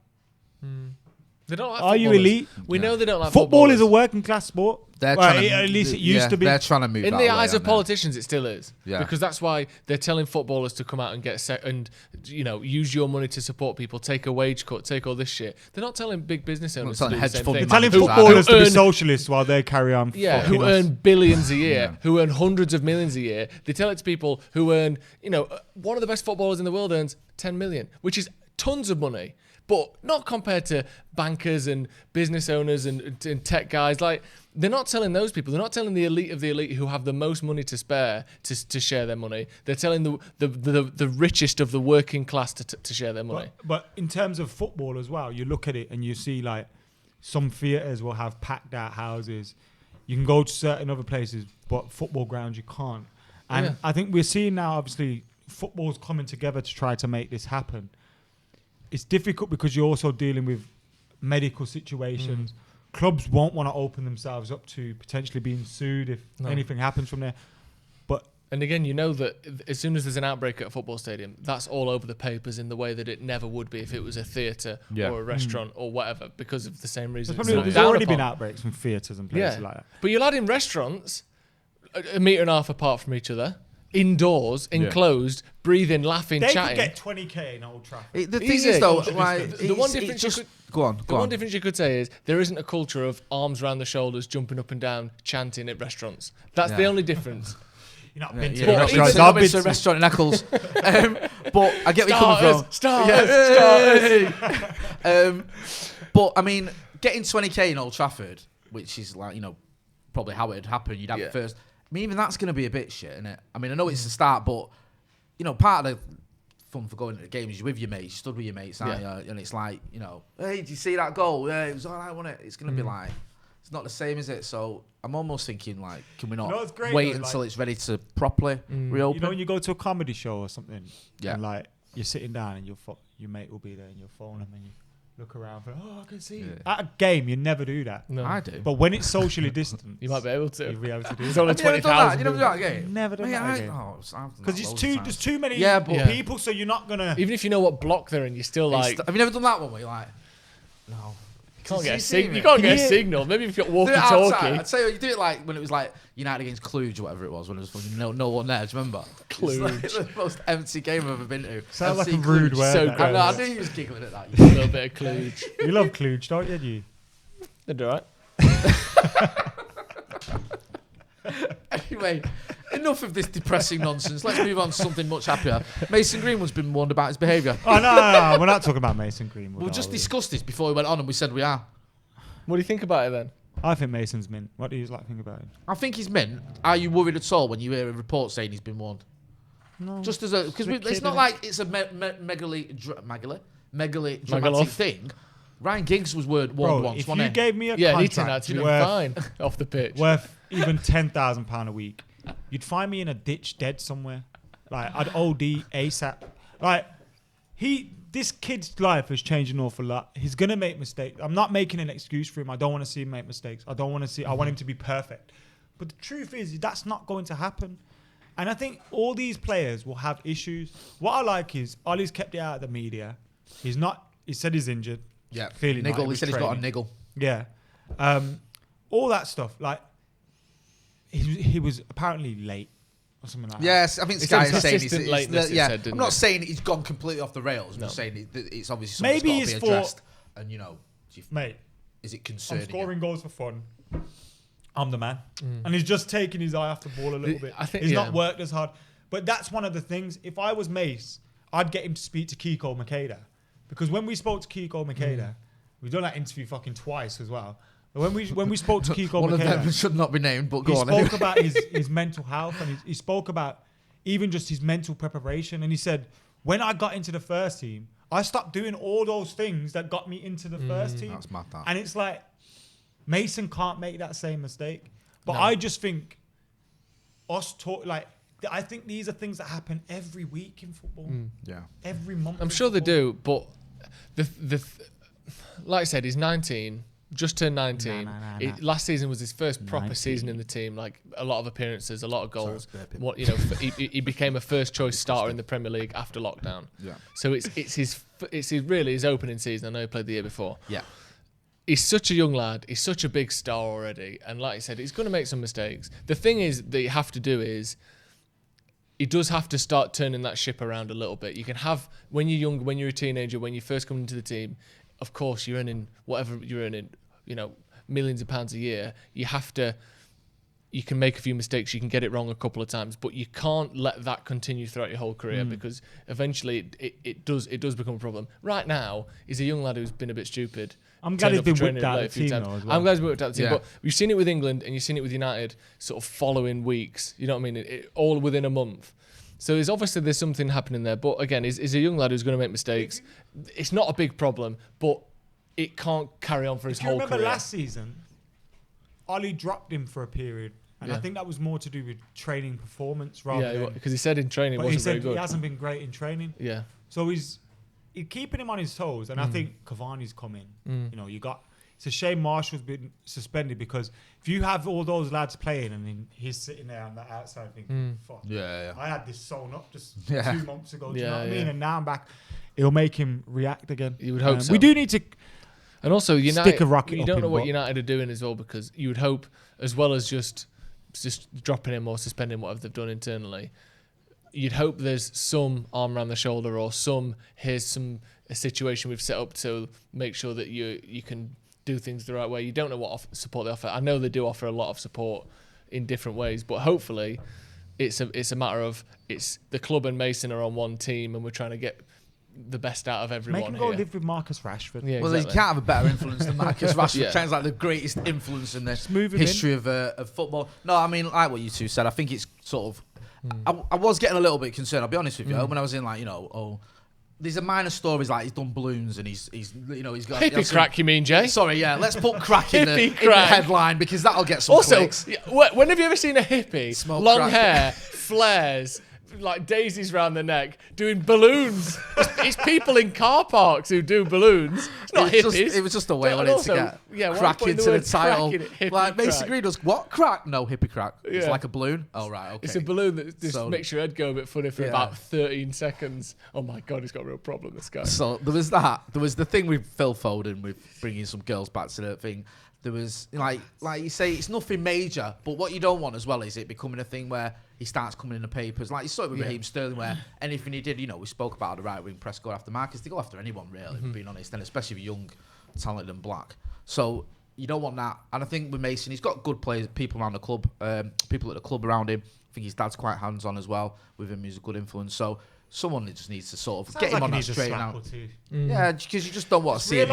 S3: They don't like
S2: Are you elite?
S3: We know they don't like
S2: football is a working class sport.
S1: They're
S2: Well,
S1: trying
S2: at least it used to be.
S1: They're trying to move
S3: In
S1: that
S3: the
S1: way,
S3: eyes of
S1: aren't they?
S3: politicians, it still is.
S1: Yeah.
S3: Because that's why they're telling footballers to come out and use your money to support people, take a wage cut, take all this shit. They're not telling big business owners to
S1: telling
S3: do the
S1: hedge
S3: same
S1: fund
S3: thing.
S2: They're telling
S1: managers
S2: footballers to be
S3: Who earn-
S2: socialists while they carry on.
S3: Yeah,
S2: fucking
S3: who
S2: us.
S3: earn billions a year, who earn hundreds of millions a year. They tell it to people who earn, one of the best footballers in the world earns 10 million, which is tons of money, but not compared to bankers and business owners and tech guys. Like, they're not telling those people. They're not telling the elite of the elite who have the most money to spare to share their money. They're telling the richest of the working class to share their money.
S2: But in terms of football as well, you look at it and you see like some theatres will have packed out houses. You can go to certain other places, but football grounds you can't. And
S3: Yeah.
S2: I think we're seeing now, obviously, football's coming together to try to make this happen. It's difficult because you're also dealing with medical situations. Clubs won't want to open themselves up to potentially being sued if anything happens from there. But
S3: And again, you know that as soon as there's an outbreak at a football stadium, that's all over the papers in the way that it never would be if it was a theatre or a restaurant or whatever, because of the same reason.
S2: there's already been outbreaks from theatres and places like that.
S3: But you'll add in restaurants a metre and a half apart from each other, indoors, enclosed, breathing, laughing,
S2: They
S3: chatting.
S2: could get 20k in Old Trafford.
S1: The thing
S3: Easy.
S1: is, though,
S3: The one difference you could-
S1: go on.
S3: The one difference you could say is there isn't a culture of arms around the shoulders, jumping up and down, chanting at restaurants. That's the only difference.
S2: You're not been to
S1: Yeah,
S2: restaurants.
S1: I've
S2: I've
S1: been
S2: been
S1: to a
S2: to
S1: restaurant in Eccles. But I get where you're coming from.
S3: Starters.
S1: But I mean, getting 20k in Old Trafford, which is like, probably how it'd happen. You'd have it first. I mean, even that's going to be a bit shit, isn't it? I mean, I know it's the start, but part of the fun for going to the game is you're with your mates. You stood with your mates, aren't you? And it's like, hey, did you see that goal? Yeah, it was all right, wasn't it? It's going to be like, it's not the same, is it? So I'm almost thinking, like, can we not
S2: what's great
S1: wait
S2: though,
S1: until
S2: like-
S1: it's ready to properly reopen?
S2: when you go to a comedy show or something,
S1: Yeah.
S2: and like you're sitting down and your mate will be there and your phone, and then you look around for, I can see you. At a game, you never do that.
S3: No.
S1: I do.
S2: But when it's socially distant,
S3: You might be able to.
S2: you'll be able to do
S3: It's
S2: that.
S3: only
S1: Have you never done
S3: 20,000.
S1: that? You never done that game?
S2: Never done that again. Because there's too many people, so you're not gonna.
S3: Even if you know what block they're in, you're still like,
S1: Have you never done that one where you're like, no?
S3: you can't get a
S1: see
S3: signal.
S1: me?
S3: You can't get a
S2: Yeah.
S3: signal. Maybe if you've got
S1: Do it outside.
S3: walkie-talkie.
S1: I'd say you do it like when it was like United against Cluj or whatever it was, when there was fucking no one there. Do you remember?
S3: Cluj.
S1: It's like the most empty game I've ever been to.
S2: Sounds like
S1: FC
S2: a rude
S1: Cluj.
S2: word.
S3: So
S2: that.
S1: I know, I
S3: gross.
S1: knew you was giggling at that.
S3: A little bit of kludge.
S2: You love Kluge, don't you?
S3: They're all right.
S1: Anyway, enough of this depressing nonsense. Let's move on to something much happier. Mason Greenwood's been warned about his behaviour.
S2: Oh no, we're not talking about Mason Greenwood.
S1: We just discussed this before we went on, and we said we are.
S3: What do you think about it then?
S2: I think Mason's mint. What do you think about him?
S1: I think he's meant. Are you worried at all when you hear a report saying he's been warned?
S2: No.
S1: Just as a because it's not like it's a megaly dramatic thing. Ryan Giggs was warned once.
S2: If
S1: wasn't
S2: you
S1: he?
S2: gave me a
S3: Yeah, he turned out
S2: contract
S3: to be
S2: worth,
S3: fine off the pitch.
S2: worth even £10,000 a week, you'd find me in a ditch dead somewhere. Like I'd OD ASAP. Like this kid's life has changed an awful lot. He's gonna make mistakes. I'm not making an excuse for him. I don't want to see him make mistakes. I want him to be perfect. But the truth is, that's not going to happen. And I think all these players will have issues. What I like is Ollie's kept it out of the media. He said he's injured.
S1: Yeah,
S2: Clearly not.
S1: niggle. He
S2: was
S1: said he's got a
S2: training.
S1: niggle.
S2: Yeah. All that stuff. Like, he was apparently late or something like that.
S1: Yes, I think
S3: It's
S1: Sky is saying
S3: inconsistent lateness, it
S1: yeah,
S3: said, didn't
S1: I'm not
S3: it?
S1: saying he's gone completely off the rails. I'm
S3: No.
S1: just saying it's obviously
S2: Maybe
S1: something
S2: it's
S1: that's
S2: for-
S1: got to be addressed. And
S2: Mate,
S1: is it
S2: I'm
S1: concerning?
S2: scoring goals for fun. I'm the man. And he's just taking his eye off the ball a little bit.
S3: I think-
S2: he's
S3: yeah.
S2: not worked as hard. But that's one of the things. If I was Mace, I'd get him to speak to Kiko Makeda. Because when we spoke to Kiko Makeda, we've done that interview fucking twice as well. But when we spoke to Kiko
S1: One of them
S2: Makeda,
S1: should not be named, but
S2: he
S1: go on.
S2: spoke
S1: anyway.
S2: about his mental health, and he spoke about even just his mental preparation. And he said, when I got into the first team, I stopped doing all those things that got me into the first team.
S1: That's mad, that.
S2: And it's like, Mason can't make that same mistake. But
S3: No.
S2: I just think I think these are things that happen every week in football.
S1: Yeah.
S2: Every month.
S3: I'm
S2: in
S3: sure they
S2: football.
S3: do, but like I said, he's 19, just turned 19.
S2: Nah.
S3: Last season was his first proper
S2: 19.
S3: season in the team. Like a lot of appearances, a lot of goals.
S1: Sorry, burping.
S3: What he became a first choice starter in the Premier League after lockdown.
S1: Yeah.
S3: So it's his really his opening season. I know he played the year before.
S1: Yeah.
S3: he's such a young lad. He's such a big star already. And like I said, he's going to make some mistakes. The thing is that you have to do is he does have to start turning that ship around a little bit. You can have, when you're young, when you're a teenager, when you first come into the team, of course, you're earning whatever you're earning, millions of pounds a year. You can make a few mistakes, you can get it wrong a couple of times, but you can't let that continue throughout your whole career because eventually it does become a problem. Right now, he's a young lad who's been a bit stupid.
S2: I'm glad he's been whipped out of the team though as well.
S3: I'm glad he's been whipped out of the team, but you've seen it with England and you've seen it with United sort of following weeks, you know what I mean, all within a month. So there's something happening there, but again, he's a young lad who's going to make mistakes. It's not a big problem, but it can't carry on for his whole career.
S2: Do you remember last season, Ollie dropped him for a period? And I think that was more to do with training performance rather than...
S3: because he said in training wasn't very good.
S2: He hasn't been great in training.
S3: Yeah.
S2: So he's keeping him on his toes. And I think Cavani's come in. It's a shame Marshall's been suspended because if you have all those lads playing and then he's sitting there on the outside thinking, fuck, I had this sewn up just 2 months ago. Do you know what I mean? And now I'm back. It'll make him react again.
S3: You would hope so.
S2: We do need to...
S3: And also, United,
S2: stick a rocket
S3: you don't know
S2: up
S3: what United are doing as well because you would hope, as well as just dropping him or suspending whatever they've done internally, you'd hope there's some arm around the shoulder or here's a situation we've set up to make sure that you can do things the right way. You don't know what support they offer. I know they do offer a lot of support in different ways, but hopefully it's a matter of it's the club and Mason are on one team and we're trying to get the best out of everyone.
S2: Make him go live with Marcus Rashford.
S3: Yeah,
S1: well,
S3: exactly.
S1: he can't have a better influence than Marcus Rashford. Sounds like the greatest influence in the history of football. No, I mean, like what you two said, I think it's sort of... I was getting a little bit concerned, I'll be honest with you, when I was in these are minor stories like he's done balloons and he's got...
S3: Hippie crack, you mean, Jay?
S1: Sorry, yeah, let's put crack in the headline because that'll get some
S3: also,
S1: clicks.
S3: When have you ever seen a hippie?
S1: Smoke
S3: long
S1: crack.
S3: hair, flares, like daisies round the neck, doing balloons. It's people in car parks who do balloons. It's not hippies.
S1: It was just a way I wanted to get crack into the title. Like Mason Green does what? Crack? No, hippie crack. Yeah. It's like a balloon. Oh, right, okay.
S3: It's a balloon that just makes your head go a bit funny for about 13 seconds. Oh my God, he's got a real problem, this guy.
S1: So there was that. There was the thing with Phil Foden with bringing some girls back to the thing. There was, like you say, it's nothing major, but what you don't want as well is it becoming a thing where he starts coming in the papers. Like you saw it with Raheem Sterling, where anything he did, we spoke about the right-wing press go after Marcus. They go after anyone, really, being honest, and especially young, talented and black. So you don't want that. And I think with Mason, he's got good players, people around the club, people at the club around him. I think his dad's quite hands-on as well with him. He's a good influence. So someone that just needs to sort of get him on that straight now. Yeah, because you just don't want to see it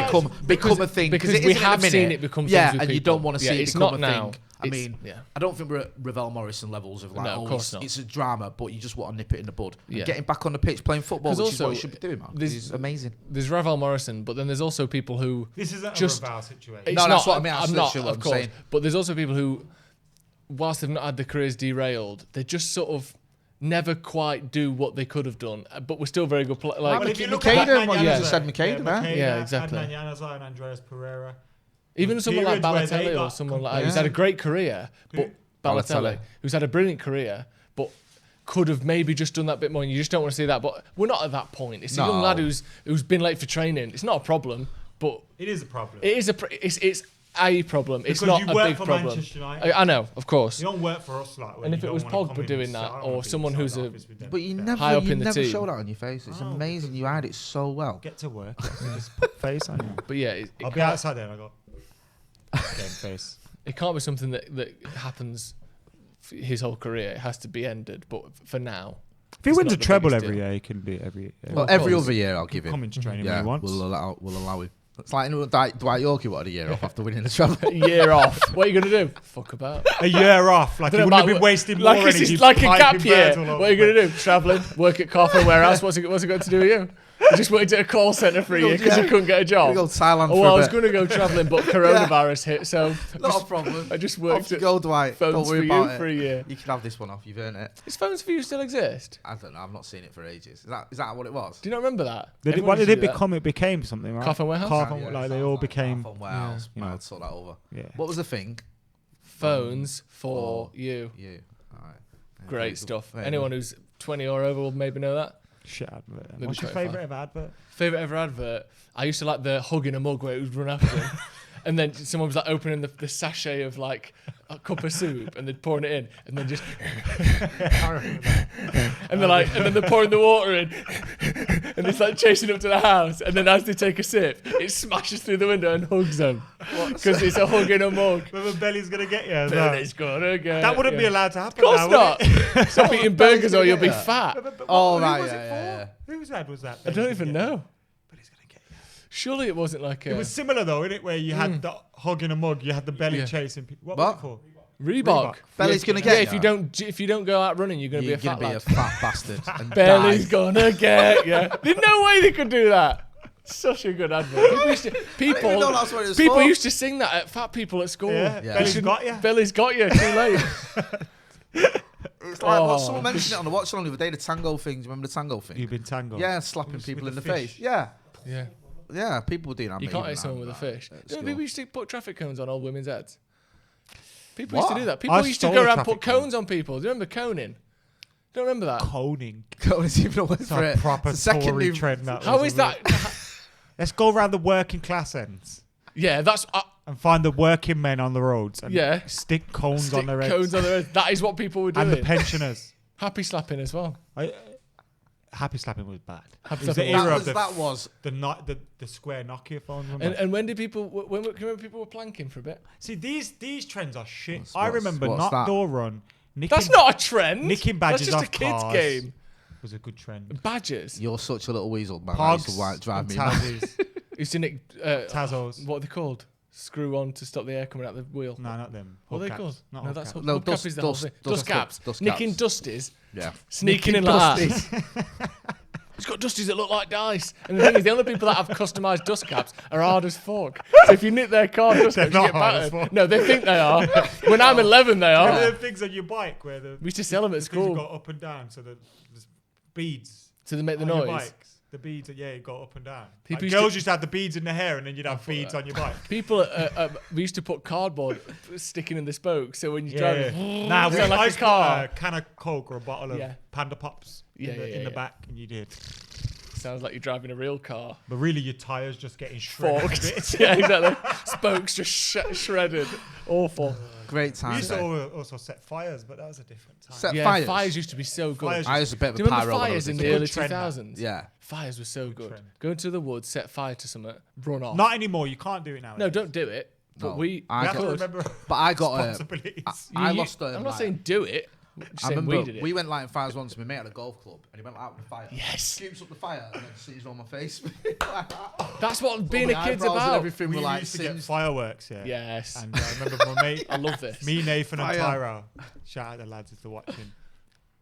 S1: become a thing.
S3: Because we have seen it become things with
S1: and
S3: people.
S1: You don't want to see it become a thing. I mean,
S3: yeah.
S1: I don't think we're at Ravel Morrison levels of like,
S3: no, of course not.
S1: It's a drama, but you just want to nip it in the bud. Yeah. Getting back on the pitch playing football, which is what you should be doing, man. It's amazing.
S3: There's Ravel Morrison, but then there's also people who...
S2: This isn't a Ravel situation.
S1: No, that's what I mean.
S3: I'm not, of course. But there's also people who, whilst they've not had their careers derailed, they just sort of never quite do what they could have done, but we're still very good.
S2: Like if you look
S1: at
S2: you
S1: just said McAden, man.
S3: Yeah, exactly.
S2: Adnan Januzaj and Andreas Pereira.
S3: Even someone like Balotelli or someone like who's had a great career, but Balotelli, who's had a brilliant career, but could have maybe just done that bit more, and you just don't want to see that. But we're not at that point. It's a young lad who's been late for training. It's not a problem, but
S2: it is a problem.
S3: It is it's a problem. It's not a big problem. I know, of course.
S2: You don't work for us like.
S3: And if it was Pogba doing that, or someone who's
S1: but you never show that on your face. It's amazing. You hide it so well.
S2: Get to work. Just put face on you.
S3: But yeah,
S2: I'll be outside then. I got game face.
S3: It can't be something that happens his whole career. It has to be ended. But for now,
S2: if he wins a treble every year, he can be every year.
S1: Well, every other year I'll give him.
S2: Come into training when he wants.
S1: We'll allow him. It's like Dwight Yorkie wanted a year off after winning the treble.
S3: A year off. What are you going to do? Fuck about.
S2: A year off. Like he wouldn't have been wasting more energy.
S3: Like a gap year. What are you going to do? Travelling, work at Carphone Warehouse. What's it got to do with you? You just worked at a call centre for a year because you couldn't get a job.
S1: Go to Thailand for a
S3: bit. I was
S1: bit.
S3: going to go travelling, but coronavirus hit, so...
S1: Not a problem.
S3: I just worked
S1: at go, Dwight.
S3: Phones for you for a year.
S1: You can have this one off. You've earned it.
S3: Does Phones for You still exist?
S1: I don't know. I've not seen it for ages. Is that what it was?
S3: Do you not remember that?
S2: What did it become? It became something, right?
S3: Carphone Warehouse?
S2: They all became...
S1: Carphone Warehouse. I'd sort that over.
S2: Yeah.
S1: What was the thing?
S3: Phones for You.
S1: You. All right.
S3: Great stuff. Anyone who's 20 or over will maybe know that.
S2: Shit advert.
S3: Maybe
S2: What's your
S3: quite
S2: favourite ever advert?
S3: Favourite ever advert? I used to like the hug in a mug where it would run after him. And then someone was like opening the sachet of like a cup of soup and they're pouring it in and then just and then they're pouring the water in and it's like chasing up to the house and then as they take a sip it smashes through the window and hugs them because it's a hug in a mug.
S2: Remember Belly's gonna get you.
S3: Belly's gonna get
S2: That wouldn't
S3: you.
S2: be allowed to happen.
S3: Of course
S2: now, would
S3: not.
S2: it?
S3: Stop eating burgers or you'll be fat.
S1: Oh,
S2: who
S1: right,
S2: was
S1: yeah,
S2: it
S1: yeah,
S2: for? Whose ad was that?
S3: I don't even know.
S2: Belly's gonna get you.
S3: Surely it wasn't like
S2: It was similar though, innit? Where you had the hug in a mug, you had the belly
S3: Yeah.
S2: chasing people. What
S1: What?
S2: was it for?
S3: Reebok.
S1: Belly's gonna
S3: Yeah,
S1: get
S3: if
S1: ya.
S3: if you don't go out running, you're gonna
S1: You're
S3: be a
S1: gonna
S3: fat
S1: be
S3: lad.
S1: a fat bastard. And
S3: Belly's
S1: die.
S3: gonna get you. There's no way they could do that. Such a good advert.
S1: even know that's what it was
S3: People
S1: for.
S3: used to sing that at fat people at school.
S2: Yeah.
S1: Yeah.
S2: Belly's got you.
S3: Belly's got you. Too late.
S1: It's like
S3: Oh,
S1: someone mentioned it on the watch on the other day. The tango thing. Do you remember the tango thing?
S2: You've been tangled.
S1: Yeah, slapping
S2: With
S1: people
S2: the
S1: in the
S2: fish.
S1: face. Yeah,
S3: Yeah.
S1: yeah. People were doing that.
S3: You
S1: mate,
S3: can't
S1: even
S3: hit someone
S1: now,
S3: with a fish.
S1: at
S3: You know,
S1: school.
S3: people used to put traffic cones on old women's heads. People
S1: What?
S3: used to do that. People
S2: I
S3: used to
S2: stole
S3: go
S2: a
S3: around and
S2: traffic
S3: put cones on people. Do you remember coning? Don't remember that.
S2: Coning.
S1: Go and even a word
S2: It's
S1: for
S2: a
S1: it.
S2: proper
S1: It's the second
S2: Tory
S1: new
S2: trend.
S3: How is that?
S2: Let's go around the working class ends
S3: Yeah, that's
S2: and find the working men on the roads and
S3: Yeah.
S2: stick cones
S3: stick
S2: on their heads.
S3: cones on their heads. That is what people were doing.
S2: And the pensioners.
S3: Happy slapping as well.
S2: Happy slapping was bad.
S3: Happy
S2: It was the
S3: slapping
S2: era
S3: was-
S2: of
S1: That was
S2: the square Nokia phones. remember?
S3: And when did people? When can you remember people were planking for a bit?
S2: See, these trends are shit.
S1: What's-
S2: I
S1: what's-
S2: remember
S1: what's
S2: not
S1: that?
S2: door run.
S3: That's not a trend.
S2: nicking badges
S3: That's just a
S2: off
S3: kids
S2: cars.
S3: game.
S2: Was a good trend.
S3: Badges.
S1: You're such a little weasel, man. That used
S2: Pogs,
S1: to drive
S2: and
S1: me mad.
S2: Tazzies,
S3: Used to nick
S2: Tazos.
S3: what are they called? Screw on to stop the air coming out the wheel.
S2: No, not them.
S3: What are they
S2: Hubcaps.
S3: called?
S2: Not
S3: No, that's
S2: hubcaps.
S1: No,
S3: hubcap
S1: dust-
S3: is the whole
S1: dust-
S3: thing.
S1: dust
S3: Dust caps.
S1: caps, dust
S3: Nicking
S1: caps.
S3: dusties.
S1: Yeah.
S3: Sneaking in like that. It's got dusties that look like dice. And the thing is, the only people that have customised dust caps are hard as fuck. So if you nick their car dust
S2: They're
S3: caps, you
S2: not
S3: get
S2: hard as
S3: battered.
S2: fuck.
S3: No, they think they are. When I'm 11, they
S2: Remember
S3: are.
S2: the things on your bike where
S3: We used to sell them at
S2: the things
S3: school.
S2: go up and down, so the beads
S3: So they make the
S2: on your
S3: noise.
S2: bikes. The beads, it go up and down.
S3: People
S2: Like
S3: used
S2: girls used to have the beads in their hair, and then you'd have
S3: thought
S2: beads
S3: that.
S2: on your bike.
S3: People, we used to put cardboard sticking in the spokes, so when you drive,
S2: Nah,
S3: it
S2: we
S3: sound like
S2: I
S3: a
S2: used to put
S3: car.
S2: a can of Coke or a bottle of
S3: Yeah.
S2: Panda Pops in
S3: Yeah,
S2: the
S3: yeah.
S2: back, and you did.
S3: Sounds like you're driving a real car.
S2: But really, your tires just getting shredded.
S3: Forked. Yeah, exactly. Spokes just shredded. Awful.
S1: Great
S2: We
S1: time.
S2: used to also set fires, but that was a different time.
S1: Set
S3: Yeah,
S1: fires.
S3: used to be so good.
S2: Fires
S1: I was a bit of
S3: Do
S1: a
S3: you remember
S1: pyro. when I
S3: fires
S1: was a
S3: in
S1: kid.
S3: the
S2: good
S3: early
S2: trend, that.
S3: 2000s?
S1: Yeah.
S3: Fires were so good.
S2: trend.
S3: Go into the woods, set fire to something, run off.
S2: Not anymore. You can't do it now.
S3: No, don't do it. But
S1: No,
S3: we
S1: I
S2: You have to
S3: could.
S2: remember
S1: But I got a.
S2: responsibilities.
S1: I
S3: You-
S1: lost.
S3: I'm not saying do it. I'm just
S1: I
S3: saying
S1: remember
S3: we did it.
S1: we went lighting fires once with my mate at a golf club, and he went out with the fire.
S3: Yes.
S1: Scoops up the fire and then sees it on my face.
S3: That's what being
S1: My
S3: a kid's
S1: eyebrows and
S3: about.
S1: everything
S2: we
S1: were like
S2: used to get
S1: singed.
S2: fireworks, yeah.
S3: Yes.
S2: And I remember my mate,
S3: I love this.
S2: me, Nathan, and
S1: Fire.
S2: Tyra. Shout out the lads if they're watching.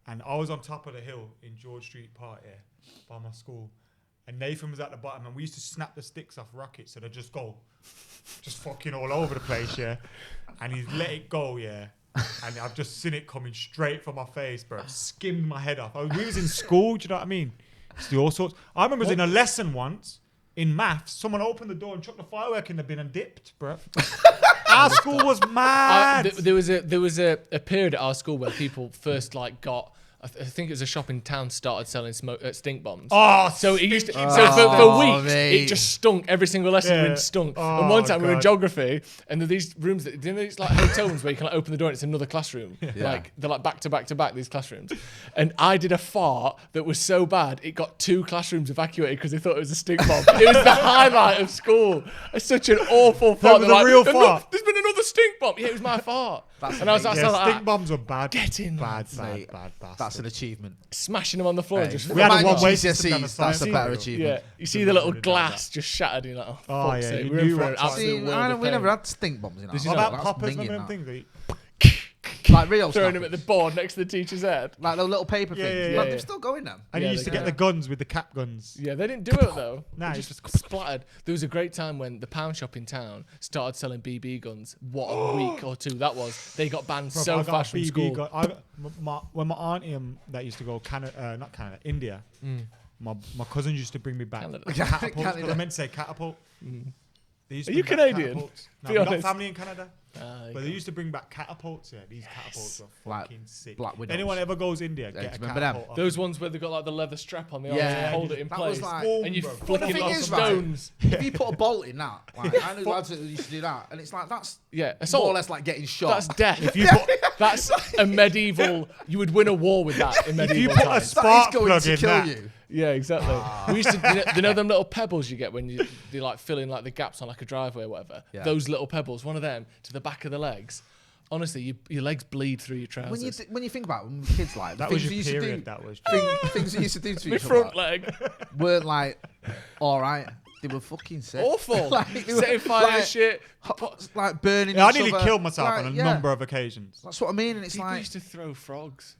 S2: And I was on top of the hill in George Street Park, yeah, by my school. And Nathan was at the bottom, and we used to snap the sticks off rockets, so they just go, just fucking all over the place, yeah. And he's let it go, yeah. And I've just seen it coming straight for my face, bro. Skimmed my head off. We was in school, do you know what I mean? Used to do all sorts. I remember I was in a lesson once in maths. Someone opened the door and chucked the firework in the bin and dipped, bro. Our school was mad.
S3: There was a period at our school where people first like got. I think it was a shop in town started selling stink bombs.
S2: Oh,
S3: So it used to,
S2: stinky
S3: so for
S1: Oh,
S3: weeks
S1: mate.
S3: it just stunk. Every single lesson
S2: Yeah.
S3: room stunk.
S2: Oh,
S3: and one time we were in
S2: God.
S3: geography, and there are these rooms that you know these like hotel rooms where you can like open the door and it's another classroom.
S1: Yeah.
S3: Like they're like back to back to back these classrooms. And I did a fart that was so bad it got 2 classrooms evacuated because they thought it was a stink bomb. It was the highlight of school. It's such an awful fart.
S2: was
S3: They're
S2: a real
S3: "There's
S2: fart."
S3: There's been another stink bomb. Yeah, it was my fart. And I was
S1: amazing.
S3: like,
S2: Yeah,
S3: like
S2: stink bombs were bad.
S3: Get in,
S2: bad,
S3: lads,
S2: bad,
S1: mate.
S2: bad bastard.
S1: That's an achievement.
S3: smashing them on the floor. And just
S2: We had a
S1: Mine
S2: one-way
S1: GCSEs,
S2: system down the
S1: that's
S2: science
S1: a better
S2: school.
S1: achievement.
S3: Yeah, you see the little glass just shattered. You're like, oh,
S2: Oh,
S3: fuck's
S2: yeah,
S3: sake.
S2: you
S3: We're in
S2: knew
S3: for
S2: what
S3: an
S2: time.
S3: absolute
S1: See,
S3: world of
S1: we
S3: pain.
S1: never had stink bombs in our
S3: Did you
S2: What
S1: house.
S2: about
S1: That's
S2: poppers?
S1: minging
S2: Remember them
S1: that.
S2: things?
S1: Like real
S3: Throwing them at
S1: snappers.
S3: the board next to the teacher's head.
S1: Like the little paper
S2: Yeah,
S1: things.
S2: yeah,
S1: Like,
S3: yeah.
S1: they're still going now.
S2: And
S3: Yeah,
S2: you used to
S3: they
S2: get
S3: can.
S2: the guns with the cap guns.
S3: Yeah, they didn't do it though.
S2: Nah,
S3: They
S2: it's
S3: just splattered. There was a great time when the pound shop in town started selling BB guns. What a week or two that was. They got banned
S2: Bro,
S3: so
S2: I got a
S3: fast from
S2: BB
S3: school.
S2: gun. When my auntie that used to go India, my cousins used to bring me back
S3: Canada.
S2: catapults. 'Cause
S1: Canada.
S2: I meant to say catapult. They used
S3: Are
S2: to
S3: you
S2: bring back
S3: Canadian?
S2: catapults. No,
S3: Be
S2: we got
S3: honest.
S2: family in Canada. But they used to bring back catapults. Yeah, these catapults are
S1: Like
S2: fucking sick.
S1: Black Widows.
S2: Anyone ever goes India,
S1: Yeah,
S2: get a
S1: remember
S2: catapult.
S1: them?
S2: off
S3: Those
S2: them.
S3: ones where they've got like the leather strap on the arm
S1: Yeah.
S3: to hold it in
S1: That
S3: place.
S1: was like-
S3: And you
S2: Boom, bro.
S3: flick
S1: Well,
S3: it
S1: the
S3: like
S1: thing is, right,
S3: stones.
S1: if you put a bolt in that, like, I know lads that used to do that, and it's like that's
S3: Yeah,
S1: more or
S3: assault.
S1: less like getting shot.
S3: That's death.
S2: If you put,
S3: That's a medieval. You would win a war with that in
S2: if
S3: medieval
S2: you put a
S3: times.
S1: that is
S2: spark
S1: going
S2: plug
S1: to
S2: in
S1: kill
S2: that,
S1: you.
S3: Yeah, exactly. We used to, you know them little pebbles you get when you like fill in like the gaps on like a driveway or whatever.
S1: Yeah.
S3: Those little pebbles, one of them to the back of the legs. Honestly, your legs bleed through your trousers.
S1: When you think about it, when we were kids, like the
S2: that was
S1: things
S2: your
S1: we used to
S2: period.
S1: do,
S2: That was.
S1: things we used to do to
S3: My
S1: each
S3: front
S1: other
S3: leg,
S1: weren't like all right. They were fucking sick.
S3: awful.
S1: Like, they were
S3: Setting fire
S1: like,
S3: shit.
S1: like burning.
S2: Yeah, I
S1: each
S2: nearly
S1: other.
S2: killed myself
S1: Like,
S2: on a
S1: yeah.
S2: number of occasions.
S1: That's what I mean, and it's
S3: People
S1: like
S3: used to throw frogs.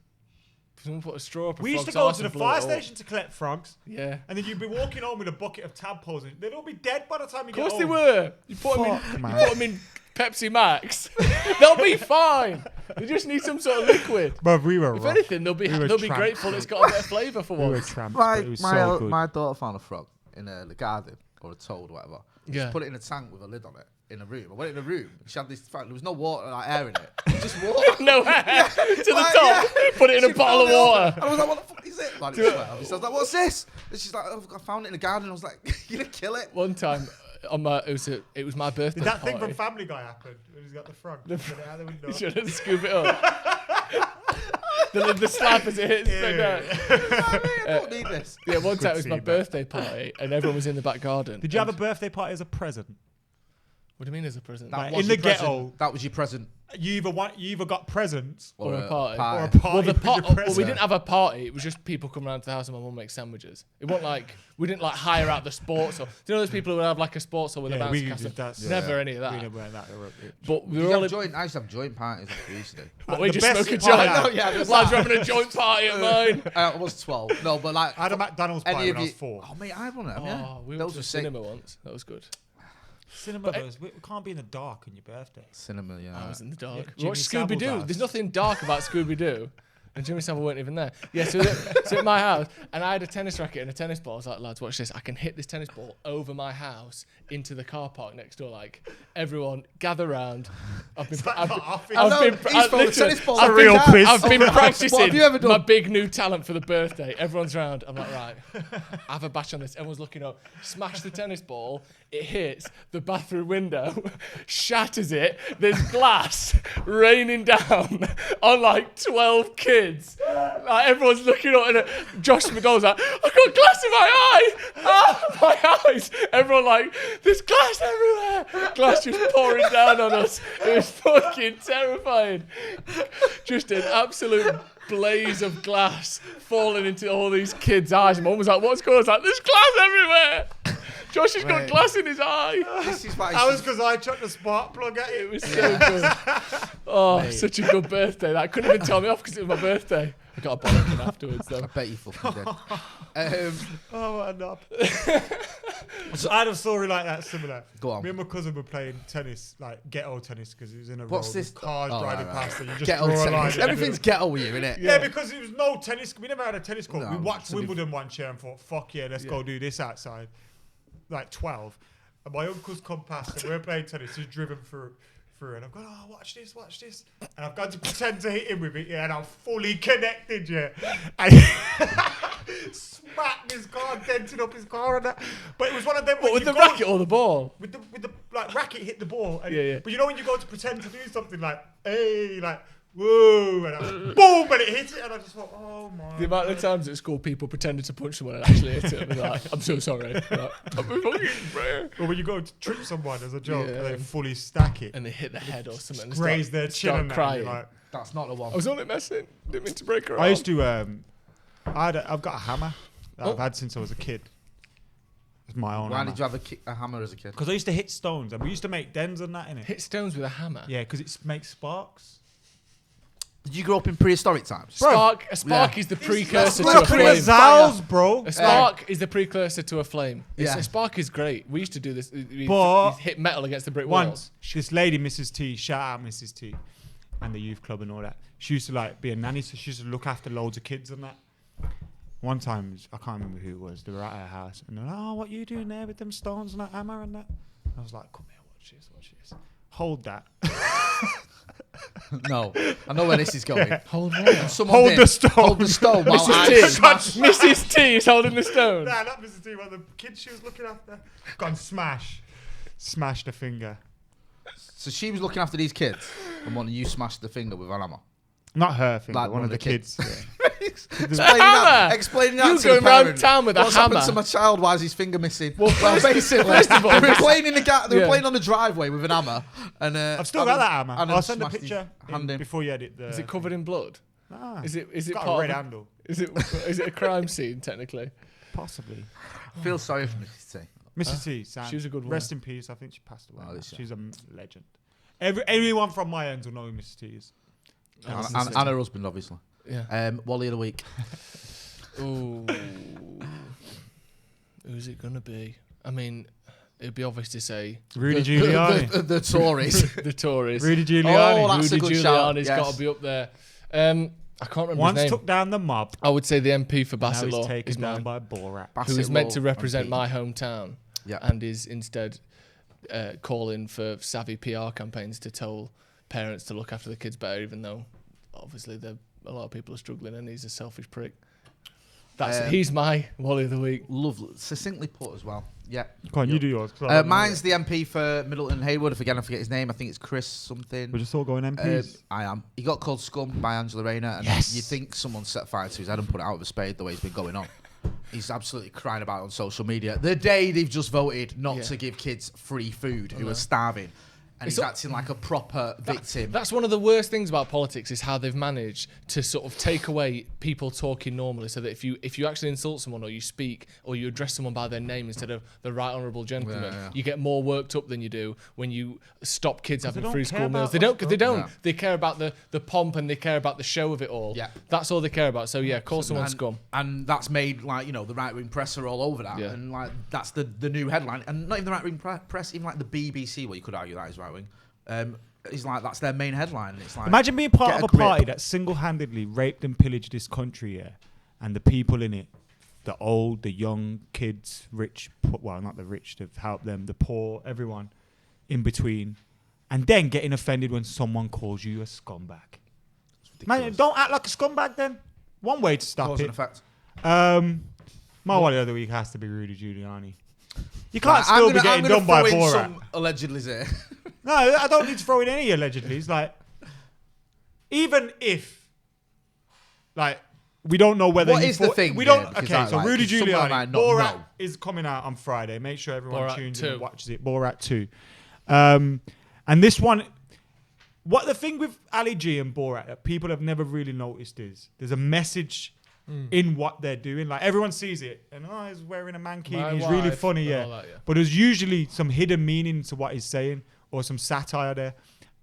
S3: Someone put a straw up a
S2: We used to
S3: frog's
S2: go
S3: arse
S2: to the
S3: and blow
S2: fire
S3: it up.
S2: station to collect frogs,
S3: Yeah.
S2: and then you'd be walking home with a bucket of tadpoles, and they'd all be dead by the time you
S3: Of
S2: get
S3: course
S2: home.
S3: they were. You put them in.
S2: Fuck,
S3: You
S2: man.
S3: put them in Pepsi Max. They'll be fine. They just need some sort of liquid.
S2: But we were
S3: If
S2: rough.
S3: anything, they'll be
S2: We were
S3: they'll be
S2: tramps.
S3: grateful it's got a bit of flavour for
S2: We were
S3: once.
S2: tramps, but it was so good.
S1: my daughter found a frog in the garden or a toad or whatever.
S3: Yeah.
S1: She put it in a tank with a lid on it in a room. I went in a room. She had this. There was no water, like air in it. Just water.
S3: No hair to the
S1: Like,
S3: top.
S1: yeah.
S3: Put it in
S1: She
S3: a bottle of
S1: found it
S3: water.
S1: open. I was like, what the fuck is it? Like, it's wet. I was like, what's this? And she's like, oh, I found it in the garden. I was like, you're gonna kill it.
S3: One time, on my it was my birthday
S2: Did that
S3: party.
S2: thing from Family Guy happen? When he's got the frog. Put it out the window.
S3: You should have scoop it up. the slap as it hits straight down.
S1: I don't need this.
S3: Yeah, one
S2: Good
S3: time it was my
S2: feedback.
S3: birthday party and everyone was in the back garden.
S2: Did you have a
S3: and-
S2: birthday party as a present?
S3: What do you mean as a present?
S2: Like,
S1: was
S2: in
S1: your
S2: the
S1: present.
S2: ghetto.
S1: That was your present.
S2: You either got presents
S3: Or a party.
S2: or a party.
S3: Well,
S2: with your
S3: well, we
S2: present.
S3: didn't have a party. It was just people come around to the house and my mum makes sandwiches. It wasn't like we didn't like hire out the sports hall. Do you know those people who would have like a sports hall with a
S2: Yeah,
S3: bouncy
S2: we
S3: castle?
S2: did that.
S3: Never
S1: Yeah.
S3: any of that.
S2: We never went that.
S3: But we
S1: Did
S3: were
S1: you
S3: all
S1: have
S3: in,
S1: I used to have joint parties. That's what we used to do.
S3: what, we
S2: The
S3: just
S2: best
S3: smoke a
S2: party
S3: joint.
S2: I had-
S1: yeah, there's
S3: Lads
S1: that.
S3: were having a joint party at mine.
S1: I was 12. No, but like
S2: I had a McDonald's
S1: any
S2: party
S1: of
S2: when I was
S1: you.
S2: 4.
S1: Oh mate, I had one of them. Yeah,
S3: Oh, we
S1: those
S3: went to
S1: were
S3: the
S1: sick.
S3: cinema once. That was good.
S2: Cinema goes, we can't be in the dark on your birthday.
S1: Cinema, yeah.
S3: I was in the dark.
S2: Yeah,
S3: We watched
S2: Jimmy
S3: Scooby Doo.
S2: Savile's house.
S3: There's nothing dark about Scooby Doo. And Jimmy Savile weren't even there. Yeah, so at my house, and I had a tennis racket and a tennis ball. I was like, lads, watch this. I can hit this tennis ball over my house into the car park next door. Like, everyone gather round. I've been,
S2: It's like
S3: I've,
S2: the
S3: been-
S2: office.
S1: I know,
S3: I've
S1: he's
S3: been,
S1: thrown a
S3: literally,
S1: tennis ball
S3: I've
S2: a
S3: been,
S2: real quiz.
S3: I've been
S1: What
S3: practicing
S1: have you ever done?
S3: my big new talent for the birthday. Everyone's round. I'm like, right, I have a batch on this. Everyone's looking up. Smash the tennis ball. It hits the bathroom window, shatters it. There's glass raining down on like 12 kids. Like everyone's looking up, and Josh McDonald's like, I've got glass in my eye. Ah, my eyes. Everyone like, there's glass everywhere. Glass just pouring down on us. It was fucking terrifying. Just an absolute blaze of glass falling into all these kids' eyes. And Mum was like, what's going on? I was like, there's glass everywhere. Josh has got
S1: Mate.
S3: glass in his eye.
S1: This is what
S2: That was because I chucked the spark plug at
S3: It
S2: it.
S3: was so good. Oh,
S1: Mate.
S3: such a good birthday. That couldn't even tell me off because it was my birthday. I got a bollocking afterwards though.
S1: I bet you fucking did.
S2: Oh, what a knob. So I had a story like that similar.
S1: Go on.
S2: Me and my cousin were playing tennis, like ghetto tennis, because it was in a
S1: What's
S2: road
S1: this?
S2: with cars
S1: Oh,
S2: driving
S1: right, right.
S2: past and you just
S1: Ghetto
S2: draw a line.
S1: tennis.
S2: in the
S1: Everything's
S2: middle.
S1: ghetto with you, innit?
S2: Yeah, because it was no tennis. We never had a tennis court.
S1: No,
S2: we watched
S1: to be-
S2: Wimbledon one year and thought, fuck yeah, let's go do this outside. Like 12. And my uncle's come past and we're playing tennis. He's driven through. And I've gone, oh, watch this. And I've got to pretend to hit him with it, yeah, and I'm fully connected, yeah. And smacked his car, dented up his car and that. But it was one of them.
S3: What,
S2: when
S3: with
S2: you
S3: the
S2: go-
S3: racket or the ball?
S2: With the like racket hit the ball. And,
S3: Yeah, yeah.
S2: But you know when you go to pretend to do something like, hey, like, whoa, and I was, boom, and it hit it, and I just thought, oh my.
S3: The amount of times at school people pretended to punch someone and actually hit it. And they're like, I'm so sorry. Like, I'm fucking bro.
S2: Or when you go to trip someone as a joke,
S3: Yeah.
S2: and they fully stack it,
S3: And they hit the head or something. And
S2: graze
S3: start,
S2: their chin
S3: start
S2: and that, and
S3: crying.
S2: you're like,
S1: That's not the one.
S3: I was only messing. Didn't mean to break her arm.
S2: I used to. I've got a hammer that I've had since I was a kid. It's my own.
S1: Why did you have a hammer as a kid?
S2: Because I used to hit stones, and we used to make dens and that in it.
S3: hit stones with a hammer.
S2: Yeah, because it makes sparks.
S1: Did you grow up in prehistoric times?
S3: A spark is the
S2: This
S3: precursor
S2: is
S3: to a
S2: like
S3: flame.
S2: Zals, bro.
S3: A spark is the precursor to a flame.
S1: Yeah.
S3: A spark is great. We used to do this. We
S2: But
S3: hit metal against the brick walls.
S2: Once, this lady, Mrs. T, shout out Mrs. T, and the youth club and all that. She used to like be a nanny, so she used to look after loads of kids and that. One time, I can't remember who it was. They were at her house, and they're like, "Oh, what you doing there with them stones and that hammer and that?" I was like, "Come here, watch this. Hold that."
S1: No, I know where this is going.
S3: Hold on.
S2: Hold the stone.
S1: Hold the stone. while
S3: Mrs.
S1: I
S3: T.
S1: smash-
S3: Mrs. T is holding the stone.
S2: Nah, not Mr. T, but the kid she was looking after. Gone smash the finger.
S1: So she was looking after these kids, and wanting you smashed the finger with an hammer.
S2: Not her finger,
S1: Like
S2: one of the kids.
S1: Explaining that
S3: You
S1: to
S3: going
S1: the
S3: round
S1: parent.
S3: town with a
S1: What's happened
S3: hammer?
S1: to my child? Why is his finger missing?
S3: Well,
S1: basically,
S3: first of all,
S1: they were playing in the they were
S3: Yeah.
S1: playing on the driveway with an hammer, and
S2: I've still got that hammer.
S1: and
S2: I'll send a
S1: smashed his
S2: picture
S1: hand in.
S2: before you edit the.
S3: Is it covered in blood?
S2: Nah,
S3: Is it
S2: got
S3: part
S2: a red
S3: of
S2: handle?
S3: Is it a crime scene technically?
S2: Possibly.
S1: I feel sorry for Mrs. T.
S2: Mrs. T, Sam.
S3: She was a good one.
S2: Rest in peace. I think she passed away.
S1: Oh, is she?
S2: She's a legend. Everyone from my end will know who Mrs. T is.
S1: And her husband, obviously.
S3: Yeah.
S1: Wally of the week.
S3: Ooh. Who's it gonna be? I mean, it'd be obvious to say
S2: Rudy Giuliani.
S1: the Tories.
S3: the Tories.
S2: Rudy Giuliani.
S1: Oh, that's
S3: Rudy
S1: a good shout,
S3: Giuliani's
S1: yes.
S3: got to be up there. I can't remember
S2: Once
S3: his name.
S2: took down the mob.
S3: I would say the MP for
S2: Now
S3: Bassett
S2: he's
S3: Law
S2: taken
S3: is
S2: down
S3: mine,
S2: by Borat.
S3: who is meant to
S1: Law
S3: represent
S1: MP.
S3: my hometown,
S1: Yeah.
S3: and is instead calling for savvy PR campaigns to tell parents to look after the kids better, even though obviously a lot of people are struggling, and he's a selfish prick. He's my Wally of the week.
S1: Lovely. Succinctly put as well. Yeah.
S2: Go on, you do yours. 'cause I don't know
S1: Mine's
S2: yet.
S1: the MP for Middleton Haywood. If again I forget his name, I think it's Chris something.
S2: We're just all going MPs.
S1: I am. He got called scum by Angela Rayner, and
S2: Yes.
S1: you think someone set fire to his head and put it out with a spade the way he's been going on. He's absolutely crying about it on social media. The day they've just voted not to give kids free food who are starving, and he's acting like a proper victim.
S3: That's one of the worst things about politics is how they've managed to sort of take away people talking normally, so that if you actually insult someone or you speak or you address someone by their name instead of the right honourable gentleman, you get more worked up than you do when you stop kids having
S2: don't
S3: free
S2: care
S3: school
S2: about
S3: meals. They
S2: us,
S3: don't. They
S2: bro.
S3: don't.
S1: Yeah.
S3: They care about the pomp and they care about the show of it all.
S1: Yeah.
S3: That's all they care about. So yeah, call someone scum.
S1: And that's made the right wing press are all over that,
S3: Yeah.
S1: and like that's the new headline, and not even the right wing press, even like the BBC. Well, you could argue that is right wing. It's like that's their main headline. And it's like
S2: Imagine being part
S1: get
S2: of a
S1: grip.
S2: party that single-handedly raped and pillaged this country, yeah, and the people in it, the old, the young, kids, rich, well, not the rich to help them, the poor, everyone in between, and then getting offended when someone calls you a scumbag. Man, don't act like a scumbag then. One way to stop
S1: Cause and
S2: it.
S1: effect.
S2: My Wally of the week has to be Rudy Giuliani. You can't
S1: Right,
S2: still be getting done by
S1: throw in
S2: Borat.
S1: some allegedly there.
S2: No, I don't need to throw in any allegedly. It's like, even if, like, we don't know whether
S1: What
S2: he
S1: is the
S2: fought-
S1: thing
S2: We
S1: there?
S2: don't.
S1: Because
S2: Okay,
S1: I
S2: so
S1: like-
S2: Rudy
S1: 'cause someone
S2: Giuliani,
S1: might not
S2: Borat
S1: know.
S2: is coming out on Friday. Make sure everyone
S3: Borat
S2: tunes
S3: 2.
S2: in and watches it. Borat 2. And this one, what the thing with Ali G and Borat that people have never really noticed is there's a message in what they're doing. Like everyone sees it, and he's wearing a mankini.
S3: My
S2: He's really
S3: wife
S2: funny,
S3: and
S2: yeah.
S3: all that, yeah.
S2: But there's usually some hidden meaning to what he's saying or some satire there.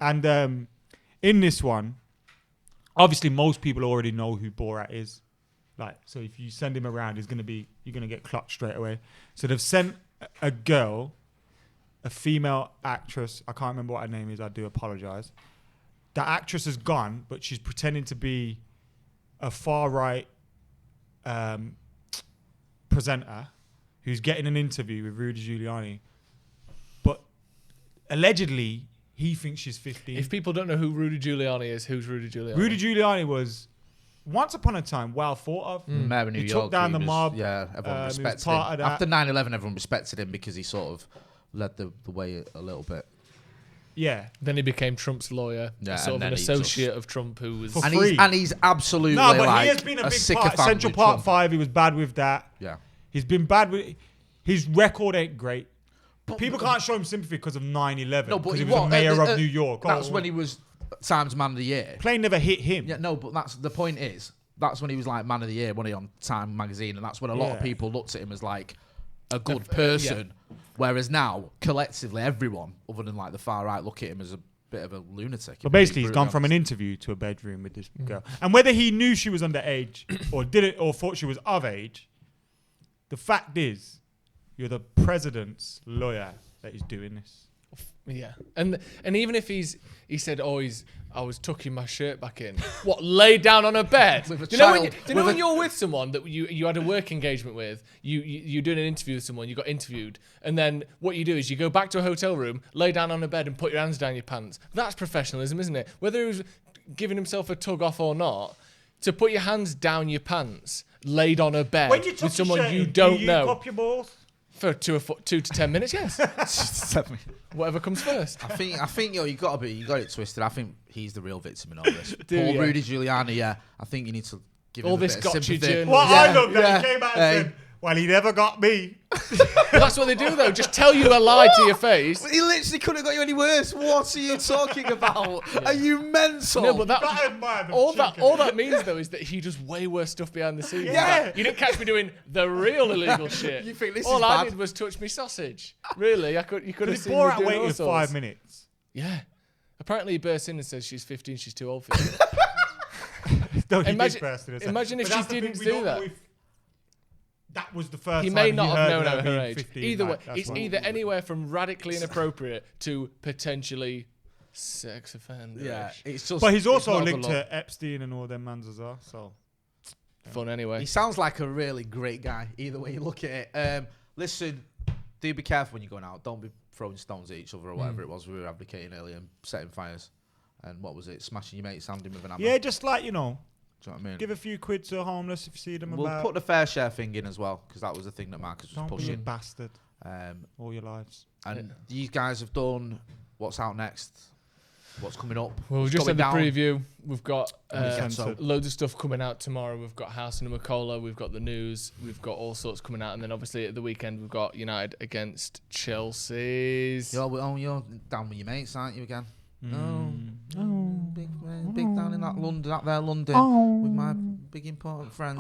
S2: And in this one, obviously most people already know who Borat is. Like, so if you send him around, you're gonna get clocked straight away. So they've sent a girl, a female actress. I can't remember what her name is. I do apologize. The actress is gone, but she's pretending to be a far right presenter who's getting an interview with Rudy Giuliani. But allegedly, he thinks she's 15.
S3: If people don't know who Rudy Giuliani is, who's Rudy Giuliani?
S2: Rudy Giuliani was once upon a time well thought of.
S1: Mayor of New
S2: He
S1: York,
S2: took down the
S1: was-
S2: mob.
S1: Yeah, everyone
S2: He was
S1: respected
S2: part
S1: him.
S2: of that.
S1: After 9/11, everyone respected him because he sort of led the way a little bit.
S2: Yeah.
S3: Then he became Trump's lawyer,
S1: Yeah,
S3: sort
S1: and
S3: of an
S1: then he
S3: associate of Trump who was.
S2: For
S1: And
S2: free.
S1: he's absolutely
S2: No, but
S1: like
S2: he has been a big
S1: sycophant
S2: part. Central
S1: with
S2: Park
S1: Trump.
S2: 5, he was bad with that.
S1: Yeah.
S2: He's been bad with... His record ain't great. People can't show him sympathy because of 9/11.
S1: No, but
S2: because
S1: he
S2: he was a
S1: was
S2: mayor of New York.
S1: That's when he was Times Man of the Year.
S2: Plane never hit him.
S1: Yeah, no, but that's the point is that's when he was like Man of the Year, wasn't he, on Time magazine, and that's when a lot of
S2: Yeah.
S1: people looked at him as like a good person. Whereas now, collectively, everyone other than like the far right look at him as a bit of a lunatic.
S2: But basically, he's gone from an interview to a bedroom with this girl. And whether he knew she was underage or did it or thought she was of age, the fact is, you're the president's lawyer that is doing this.
S3: Yeah, and even if he said, I was tucking my shirt back in. What, lay down on a bed?
S1: With a
S3: Do you know
S1: child.
S3: when you're with someone that you had a work engagement with, you're doing an interview with someone, you got interviewed, and then what you do is you go back to a hotel room, lay down on a bed and put your hands down your pants. That's professionalism, isn't it? Whether he was giving himself a tug off or not, to put your hands down your pants, laid on a bed with someone you don't know.
S2: Cup your balls?
S3: For 2 to 10 minutes, yes. Whatever comes first.
S1: I think you got it twisted. I think he's the real victim in all this. Poor Rudy Giuliani. Yeah, I think you need to give him
S3: all
S1: a
S3: this
S1: bit of
S3: gotcha
S1: sympathy.
S3: journalism.
S2: Well, I love that he came out and said, "Well, he never got me."
S3: Well, that's what they do, though. Just tell you a lie to your face.
S1: He literally couldn't have got you any worse. What are you talking about? Are you mental?
S3: No, but all
S2: that
S3: that means though is that he does way worse stuff behind the scenes.
S2: Yeah.
S3: Like, you didn't catch me doing the real illegal shit.
S1: You think this
S3: all
S1: is
S3: I
S1: bad?
S3: did was touch me sausage. Really, you could have
S2: Did
S3: seen
S2: Borat
S3: me doing all
S2: waited
S3: sorts.
S2: 5 minutes?
S3: Yeah. Apparently, he bursts in and says she's 15, she's too old for you.
S2: No, he
S3: Imagine-
S2: did first.
S3: imagine if
S2: But
S3: she
S2: that's the
S3: didn't
S2: thing, we
S3: do
S2: don't know
S3: that.
S2: if that was the first
S3: He
S2: time
S3: may not have
S2: heard
S3: known
S2: her
S3: her
S2: being
S3: age.
S2: 15,
S3: Either way,
S2: like, that's
S3: it's
S2: what-
S3: either anywhere from radically inappropriate to potentially sex offender.
S1: Yeah, it's just.
S2: But he's also
S1: it's not
S2: linked
S1: good luck.
S2: to Epstein and all them mans as well. So
S3: Fun anyway.
S1: He sounds like a really great guy. Either way you look at it. Listen, do be careful when you're going out. Don't be throwing stones at each other or whatever it was we were advocating earlier and setting fires. And what was it? Smashing your mate's hand in with an hammer.
S2: yeah, just like
S1: Do you know what I mean?
S2: give a few quid to a homeless if you see them
S1: We'll
S2: about.
S1: put the fair share thing in as well because that was the thing that Marcus was
S2: Don't be a
S1: pushing.
S2: bastard all your lives.
S1: And these guys have done what's out next, what's coming up.
S3: Well, we've
S1: what's
S3: just had
S1: going
S3: the
S1: down.
S3: preview. We've got
S2: Censored.
S3: loads of stuff coming out tomorrow. We've got House and Macola. We've got the news. We've got all sorts coming out. And then obviously at the weekend, we've got United against Chelsea's.
S1: You're down with your mates, aren't you again? Big down in that London with my big important friends.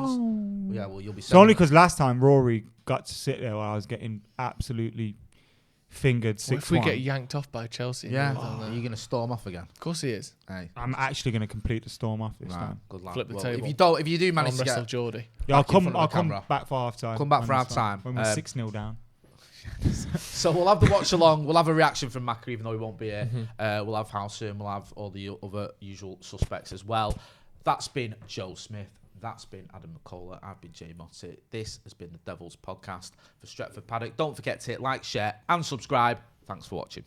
S1: Yeah, well, you'll be.
S2: It's only because last time Rory got to sit there while I was getting absolutely fingered 6-1.
S3: What if we get yanked off by Chelsea?
S1: Yeah,
S3: Are
S1: are you going to storm off again?
S3: Of course he is.
S1: Hey,
S2: I'm actually going to complete the storm off this
S1: right,
S2: time.
S1: good lad.
S3: Flip the
S1: Well,
S3: table.
S1: if you do manage
S3: Arm
S1: to
S3: wrestle
S1: get,
S3: Geordie.
S2: Yeah,
S1: back in front of
S2: I'll
S1: the
S2: come
S1: camera.
S2: back for half time.
S1: Come back for
S2: when it's
S1: half-time.
S2: When we're 6-0 down.
S1: so we'll have the watch along. We'll have a reaction from Macca, even though he won't be here. We'll have Howson. We'll have all the other usual suspects as well. That's been Joe Smith. That's been Adam McCullough. I've been Jay Motti. This has been the Devils Podcast for Stretford Paddock. Don't forget to hit like, share, and subscribe. Thanks for watching.